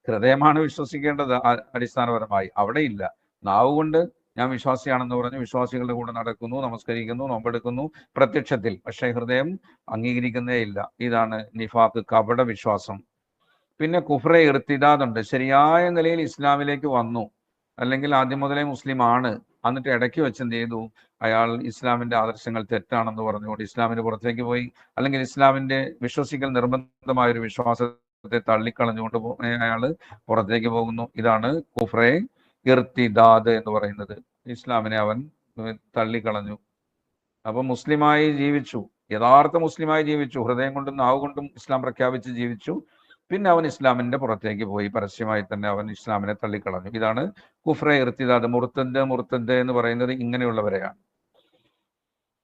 ഹൃദയമാണ് വിശ്വസിക്കേണ്ടത് അടിസ്ഥാനപരമായി, അവിടെ ഇല്ല. നാവ് കൊണ്ട് ഞാൻ വിശ്വാസിയാണെന്ന് പറഞ്ഞ് വിശ്വാസികളുടെ കൂടെ നടക്കുന്നു, നമസ്കരിക്കുന്നു, നോമ്പെടുക്കുന്നു പ്രത്യക്ഷത്തിൽ, പക്ഷേ ഹൃദയം അംഗീകരിക്കുന്നേ ഇല്ല. ഇതാണ് നിഫാഖ്, കപട വിശ്വാസം. പിന്നെ കുഫ്രെ ഇർത്തിദാദുണ്ട്. ശരിയായ നിലയിൽ ഇസ്ലാമിലേക്ക് വന്നു, അല്ലെങ്കിൽ ആദ്യം മുതലേ മുസ്ലിം ആണ്, എന്നിട്ട് ഇടയ്ക്ക് വെച്ച് എന്ത് ചെയ്തു, അയാൾ ഇസ്ലാമിന്റെ ആദർശങ്ങൾ തെറ്റാണെന്ന് പറഞ്ഞുകൊണ്ട് ഇസ്ലാമിന് പുറത്തേക്ക് പോയി, അല്ലെങ്കിൽ ഇസ്ലാമിന്റെ വിശ്വസിക്കൽ നിർബന്ധമായ ഒരു വിശ്വാസത്തെ തള്ളിക്കളഞ്ഞുകൊണ്ട് അയാൾ പുറത്തേക്ക് പോകുന്നു. ഇതാണ് കുഫ്രെ ഇർത്തിദാദ് എന്ന് പറയുന്നത്. ഇസ്ലാമിനെ അവൻ തള്ളിക്കളഞ്ഞു. അപ്പൊ മുസ്ലിമായി ജീവിച്ചു, യഥാർത്ഥ മുസ്ലിമായി ജീവിച്ചു, ഹൃദയം കൊണ്ടും നാവ് കൊണ്ടും ഇസ്ലാം പ്രഖ്യാപിച്ച് ജീവിച്ചു. പിന്നെ അവൻ ഇസ്ലാമിന്റെ പുറത്തേക്ക് പോയി, പരസ്യമായി തന്നെ അവൻ ഇസ്ലാമിനെ തള്ളിക്കളഞ്ഞു. ഇതാണ് കുഫ്രെ ഇർത്തിദാദ്. മുർത്തദ് എന്ന് പറയുന്നത് ഇങ്ങനെയുള്ളവരെയാണ്.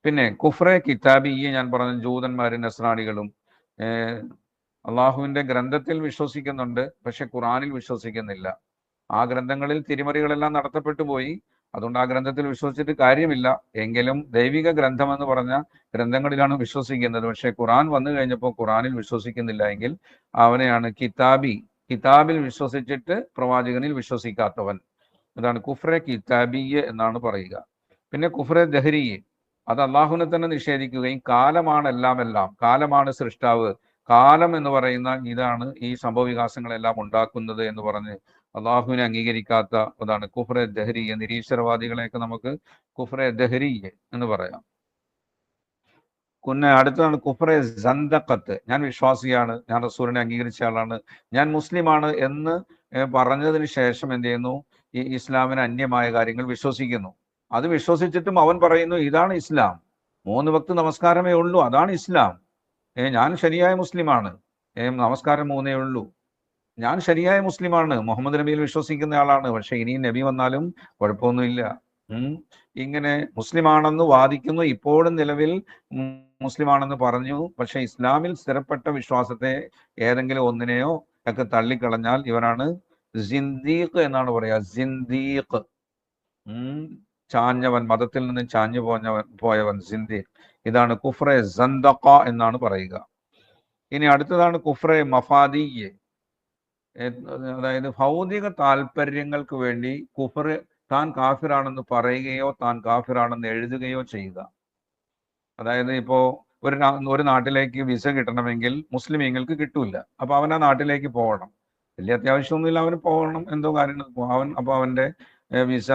പിന്നെ കുഫ്രെ കിതാബിയ്യ, ഞാൻ പറഞ്ഞ ജൂതന്മാരും നസ്രാണികളും അള്ളാഹുവിന്റെ ഗ്രന്ഥത്തിൽ വിശ്വസിക്കുന്നുണ്ട്, പക്ഷെ ഖുറാനിൽ വിശ്വസിക്കുന്നില്ല. ആ ഗ്രന്ഥങ്ങളിൽ തിരിമറികളെല്ലാം നടത്തപ്പെട്ടു പോയി, അതുകൊണ്ട് ആ ഗ്രന്ഥത്തിൽ വിശ്വസിച്ചിട്ട് കാര്യമില്ല. എങ്കിലും ദൈവിക ഗ്രന്ഥം എന്ന് പറഞ്ഞ ഗ്രന്ഥങ്ങളിലാണ് വിശ്വസിക്കുന്നത്. പക്ഷെ ഖുറാൻ വന്നു കഴിഞ്ഞപ്പോൾ ഖുറാനിൽ വിശ്വസിക്കുന്നില്ല എങ്കിൽ അവനെയാണ് കിതാബിൽ വിശ്വസിച്ചിട്ട് പ്രവാചകനിൽ വിശ്വസിക്കാത്തവൻ. അതാണ് കുഫ്രെ കിതാബിയ്യ എന്നാണ് പറയുക. പിന്നെ കുഫ്രെ ദഹ്രിയ്യ, അത് അള്ളാഹുവിനെ തന്നെ നിഷേധിക്കുകയും കാലമാണ് എല്ലാം, കാലമാണ് സൃഷ്ടാവ്, കാലം എന്ന് പറയുന്ന ഇതാണ് ഈ സംഭവ വികാസങ്ങളെല്ലാം ഉണ്ടാക്കുന്നത് എന്ന് പറഞ്ഞ് അള്ളാഹുവിനെ അംഗീകരിക്കാത്ത അതാണ് കുഫ്രെ ദഹ്രിയ്യ. നിരീശ്വരവാദികളെയൊക്കെ നമുക്ക് കുഫ്രെ ദഹ്രിയ്യ എന്ന് പറയാം. അടുത്തതാണ് കുഫ്രെ സന്ദഖത്ത്. ഞാൻ വിശ്വാസിയാണ്, ഞാൻ റസൂലിനെ അംഗീകരിച്ച ആളാണ്, ഞാൻ മുസ്ലിമാണ് എന്ന് പറഞ്ഞതിന് ശേഷം എന്ത് ചെയ്യുന്നു, ഈ ഇസ്ലാമിന് അന്യമായ കാര്യങ്ങൾ വിശ്വസിക്കുന്നു. അത് വിശ്വസിച്ചിട്ടും അവൻ പറയുന്നു ഇതാണ് ഇസ്ലാം, 3 വക്ത് നമസ്കാരമേ ഉള്ളൂ, അതാണ് ഇസ്ലാം, ഞാൻ ശരിയായ മുസ്ലിമാണ്, നമസ്കാരം 3 ഉള്ളൂ, ഞാൻ ശരിയായ മുസ്ലിമാണ്, മുഹമ്മദ് നബിയിൽ വിശ്വസിക്കുന്ന ആളാണ്, പക്ഷെ ഇനിയും നബി വന്നാലും കുഴപ്പമൊന്നുമില്ല. ഇങ്ങനെ മുസ്ലിമാണെന്ന് വാദിക്കുന്നു, ഇപ്പോഴും നിലവിൽ മുസ്ലിമാണെന്ന് പറഞ്ഞു, പക്ഷെ ഇസ്ലാമിൽ സ്ഥിരപ്പെട്ട വിശ്വാസത്തെ ഏതെങ്കിലും ഒന്നിനെയോ ഒക്കെ തള്ളിക്കളഞ്ഞാൽ ഇവനാണ് സിന്ദീഖ് എന്നാണ് പറയുക. സിന്ദീഖ്, ചാഞ്ഞവൻ, മതത്തിൽ നിന്ന് ചാഞ്ഞു പോയവൻ സിന്ദീഖ്. ഇതാണ് കുഫ്രെ സന്ദഖ എന്നാണ് പറയുക. ഇനി അടുത്തതാണ് കുഫ്രെ മഫാദിയ്യ, അതായത് ഭൗതിക താല്പര്യങ്ങൾക്ക് വേണ്ടി താൻ കാഫിറാണെന്ന് പറയുകയോ താൻ കാഫിറാണെന്ന് എഴുതുകയോ ചെയ്യുക. അതായത് ഇപ്പോ ഒരു നാട്ടിലേക്ക് വിസ കിട്ടണമെങ്കിൽ മുസ്ലിമീങ്ങൾക്ക് കിട്ടൂല, അപ്പൊ അവൻ ആ നാട്ടിലേക്ക് പോകണം, വലിയ അത്യാവശ്യമൊന്നുമില്ല, അവന് പോകണം, എന്തോ കാര്യങ്ങൾ അപ്പൊ അവന്റെ വിസ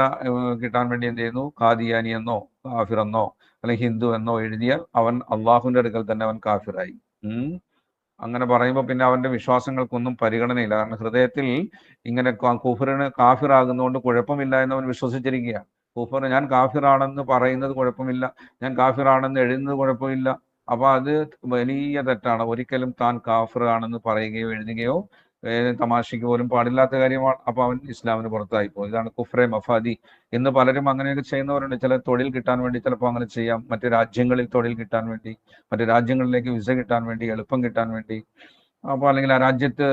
കിട്ടാൻ വേണ്ടി എന്ത് ചെയ്യുന്നു, ഖാദിയാനി എന്നോ കാഫിറെന്നോ അല്ലെങ്കിൽ ഹിന്ദു എന്നോ എഴുതിയാൽ അവൻ അള്ളാഹുവിന്റെ അടുക്കൽ തന്നെ അവൻ കാഫിറായി. അങ്ങനെ പറയുമ്പോൾ പിന്നെ അവന്റെ വിശ്വാസങ്ങൾക്കൊന്നും പരിഗണനയില്ല. കാരണം ഹൃദയത്തിൽ ഇങ്ങനെ കുഫറിന് കാഫിറാകുന്നതുകൊണ്ട് കുഴപ്പമില്ല എന്ന് അവൻ വിശ്വസിച്ചിരിക്കുകയാണ്. കുഫർ, ഞാൻ കാഫിറാണെന്ന് പറയുന്നത് കുഴപ്പമില്ല, ഞാൻ കാഫിറാണെന്ന് എഴുതുന്നത് കുഴപ്പമില്ല, അപ്പൊ അത് വലിയ തെറ്റാണ്. ഒരിക്കലും താൻ കാഫിർ ആണെന്ന് പറയുകയോ എഴുതുകയോ തമാശയ്ക്ക് പോലും പാടില്ലാത്ത കാര്യമാണ്. അപ്പൊ അവൻ ഇസ്ലാമിന് പുറത്തായി പോകും. ഇതാണ് കുഫ്രെ മഫാദി. ഇന്ന് പലരും അങ്ങനെയൊക്കെ ചെയ്യുന്നവരുണ്ട്. ചില തൊഴിൽ കിട്ടാൻ വേണ്ടി ചിലപ്പോൾ അങ്ങനെ ചെയ്യാം. മറ്റു രാജ്യങ്ങളിൽ തൊഴിൽ കിട്ടാൻ വേണ്ടി, മറ്റു രാജ്യങ്ങളിലേക്ക് വിസ കിട്ടാൻ വേണ്ടി, എളുപ്പം കിട്ടാൻ വേണ്ടി, അപ്പോൾ അല്ലെങ്കിൽ ആ രാജ്യത്ത്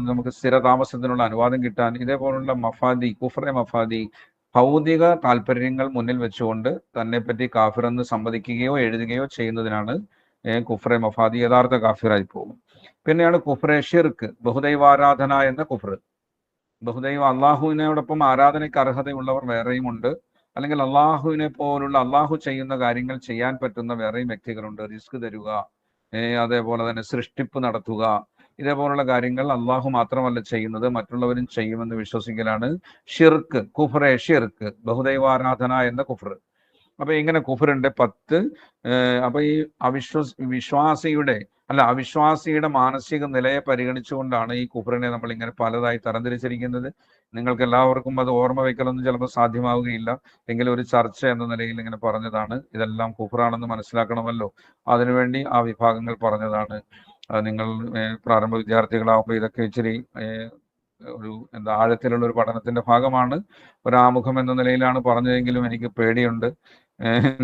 നമുക്ക് സ്ഥിരതാമസത്തിനുള്ള അനുവാദം കിട്ടാൻ, ഇതേപോലുള്ള മഫാദി, കുഫ്രെ മഫാദി, ഭൗതിക താല്പര്യങ്ങൾ മുന്നിൽ വെച്ചുകൊണ്ട് തന്നെപ്പറ്റി കാഫിറെന്ന് സമ്മതിക്കുകയോ എഴുതുകയോ ചെയ്യുന്നതിനാണ് കുഫ്രെ മഫാദി. യഥാർത്ഥ കാഫിറായി പോകും. പിന്നെയാണ് കുഫ്രെ ഷിർക്ക്, ബഹുദൈവാരാധന എന്ന കുഫ്ർ. ബഹുദൈവ, അള്ളാഹുവിനോടൊപ്പം ആരാധനയ്ക്ക് അർഹതയുള്ളവർ വേറെയും ഉണ്ട്. അല്ലെങ്കിൽ അള്ളാഹുവിനെ പോലുള്ള അള്ളാഹു ചെയ്യുന്ന കാര്യങ്ങൾ ചെയ്യാൻ പറ്റുന്ന വേറെയും വ്യക്തികളുണ്ട്. റിസ്ക് തരുക, അതേപോലെ തന്നെ സൃഷ്ടിപ്പ് നടത്തുക, ഇതേപോലുള്ള കാര്യങ്ങൾ അള്ളാഹു മാത്രമല്ല ചെയ്യുന്നത്, മറ്റുള്ളവരും ചെയ്യുമെന്ന് വിശ്വസിക്കലാണ് ഷിർക്ക്, കുഫ്രെ ഷിർക്ക്, ബഹുദൈവാരാധന എന്ന കുഫ്ർ. അപ്പൊ ഇങ്ങനെ കുഫറിന്റെ 10. അപ്പൊ ഈ അവിശ്വാസിയുടെ മാനസിക നിലയെ പരിഗണിച്ചുകൊണ്ടാണ് ഈ കുഫറിനെ നമ്മൾ ഇങ്ങനെ പലതായി തരംതിരിച്ചിരിക്കുന്നത്. നിങ്ങൾക്ക് എല്ലാവർക്കും അത് ഓർമ്മ വയ്ക്കലൊന്നും ചിലപ്പോൾ സാധ്യമാവുകയില്ല. എങ്കിലും ഒരു ചർച്ച എന്ന നിലയിൽ ഇങ്ങനെ പറഞ്ഞതാണ്. ഇതെല്ലാം കുഫറാണെന്ന് മനസ്സിലാക്കണമല്ലോ, അതിനുവേണ്ടി ആ വിഭാഗങ്ങൾ പറഞ്ഞതാണ്. നിങ്ങൾ പ്രാരംഭ വിദ്യാർത്ഥികളാകുമ്പോൾ ഇതൊക്കെ ഇച്ചിരി ഒരു ആഴത്തിലുള്ള ഒരു പഠനത്തിന്റെ ഭാഗമാണ്. ഒരു ആമുഖം എന്ന നിലയിലാണ് പറഞ്ഞതെങ്കിലും എനിക്ക് പേടിയുണ്ട്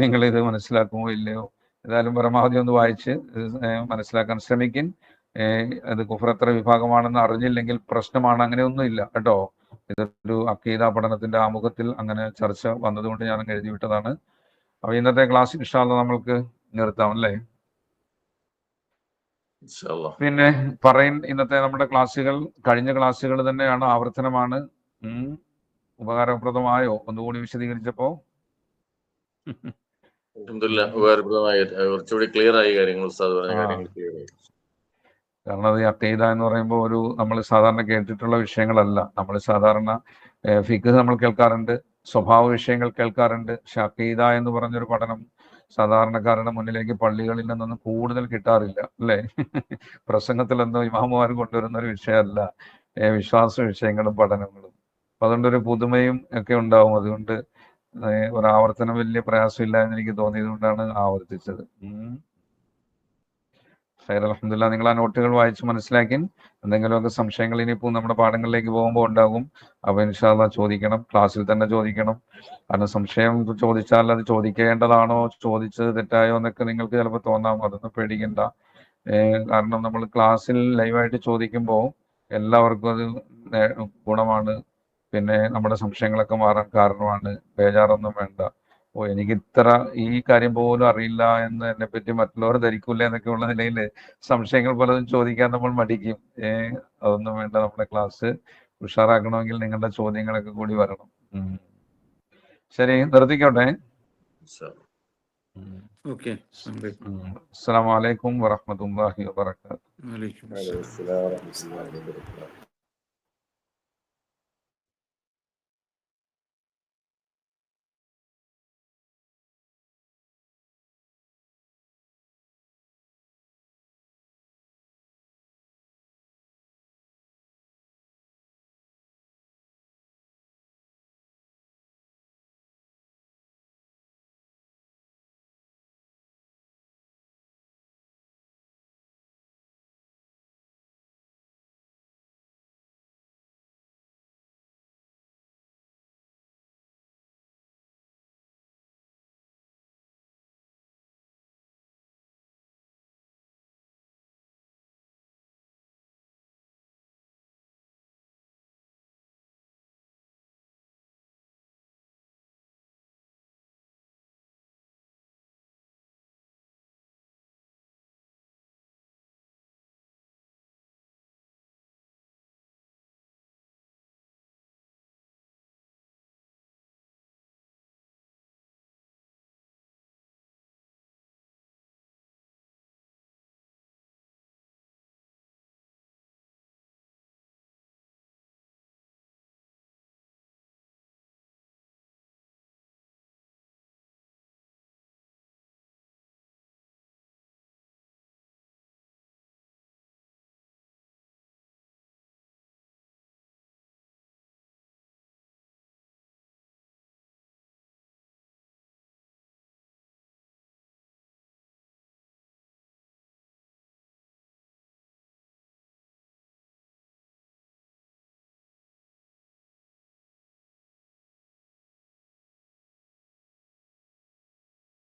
നിങ്ങൾ ഇത് മനസ്സിലാക്കുമോ ഇല്ലയോ. ഏതായാലും പരമാവധി ഒന്ന് വായിച്ച് മനസ്സിലാക്കാൻ ശ്രമിക്കും. അത് കുഫർ എത്ര വിഭാഗമാണെന്ന് അറിഞ്ഞില്ലെങ്കിൽ പ്രശ്നമാണ്, അങ്ങനെയൊന്നും ഇല്ല കേട്ടോ. ഇതൊരു അഖീദ പഠനത്തിന്റെ ആമുഖത്തിൽ അങ്ങനെ ചർച്ച വന്നതുകൊണ്ട് ഞാൻ എഴുതി വിട്ടതാണ്. അപ്പൊ ഇന്നത്തെ ക്ലാസ് ഇൻഷാ അല്ലാഹ് നമ്മൾക്ക് നിർത്താം അല്ലേ. പിന്നെ ഇന്നത്തെ നമ്മുടെ ക്ലാസ്സുകൾ കഴിഞ്ഞ ക്ലാസ്സുകൾ തന്നെയാണ്, ആവർത്തനമാണ്. ഉപകാരപ്രദമായോ ഒന്നുകൂടി വിശദീകരിച്ചപ്പോ? കുറച്ചുകൂടി ക്ലിയർ ആയി കാര്യങ്ങൾ. കാരണം അത് അഖീദ എന്ന് പറയുമ്പോൾ നമ്മൾ സാധാരണ കേട്ടിട്ടുള്ള വിഷയങ്ങളല്ല. നമ്മൾ സാധാരണ ഫിഖ് നമ്മൾ കേൾക്കാറുണ്ട്, സ്വഭാവ വിഷയങ്ങൾ കേൾക്കാറുണ്ട്. പക്ഷെ അഖീദ എന്ന് പറഞ്ഞൊരു പഠനം സാധാരണക്കാരുടെ മുന്നിലേക്ക് പള്ളികളിൽ നിന്നൊന്നും കൂടുതൽ കിട്ടാറില്ല അല്ലേ. പ്രസംഗത്തിലെന്തോ ഇമാമുമാർ കൊണ്ടുവരുന്ന ഒരു വിഷയമല്ല വിശ്വാസ വിഷയങ്ങളും പഠനങ്ങളും. അപ്പൊ അതുകൊണ്ടൊരു പുതുമയും ഒക്കെ ഉണ്ടാവും. അതുകൊണ്ട് ഒരാവർത്തനം വലിയ പ്രയാസമില്ല എന്ന് എനിക്ക് തോന്നിയത് കൊണ്ടാണ് ആവർത്തിച്ചത്. അൽഹംദുലില്ലാ, നിങ്ങൾ ആ നോട്ടുകൾ വായിച്ച് മനസ്സിലാക്കി. എന്തെങ്കിലുമൊക്കെ സംശയങ്ങൾ ഇനിയിപ്പോൾ നമ്മുടെ പാഠങ്ങളിലേക്ക് പോകുമ്പോൾ ഉണ്ടാകും. അപ്പൊ ഇൻഷാ അല്ലാഹ് ചോദിക്കണം, ക്ലാസ്സിൽ തന്നെ ചോദിക്കണം. കാരണം സംശയം ചോദിച്ചാൽ അത് ചോദിക്കേണ്ടതാണോ, ചോദിച്ചത് തെറ്റായോ എന്നൊക്കെ നിങ്ങൾക്ക് ചിലപ്പോൾ തോന്നാം. അതൊന്നും പേടിക്കണ്ട. കാരണം നമ്മൾ ക്ലാസ്സിൽ ലൈവായിട്ട് ചോദിക്കുമ്പോൾ എല്ലാവർക്കും അത് ഗുണമാണ്. പിന്നെ നമ്മുടെ സംശയങ്ങളൊക്കെ മാറാൻ കാരണമാണ്. ബേജാറൊന്നും വേണ്ട. എനിക്ക് ഈ കാര്യം പോലും അറിയില്ല എന്ന് എന്നെ പറ്റി മറ്റുള്ളവർ ധരിക്കൂല എന്നൊക്കെയുള്ള നിലയിൽ സംശയങ്ങൾ പലതും ചോദിക്കാൻ നമ്മൾ മടിക്കും. അതൊന്നും വേണ്ട. നമ്മുടെ ക്ലാസ് ഉഷാറാക്കണമെങ്കിൽ നിങ്ങളുടെ ചോദ്യങ്ങളൊക്കെ കൂടി വരണം. ശരി, നിർത്തിക്കോട്ടെ. അസ്സലാമു അലൈക്കും വറഹ്മത്തുള്ളാഹി വബറകാതുഹു.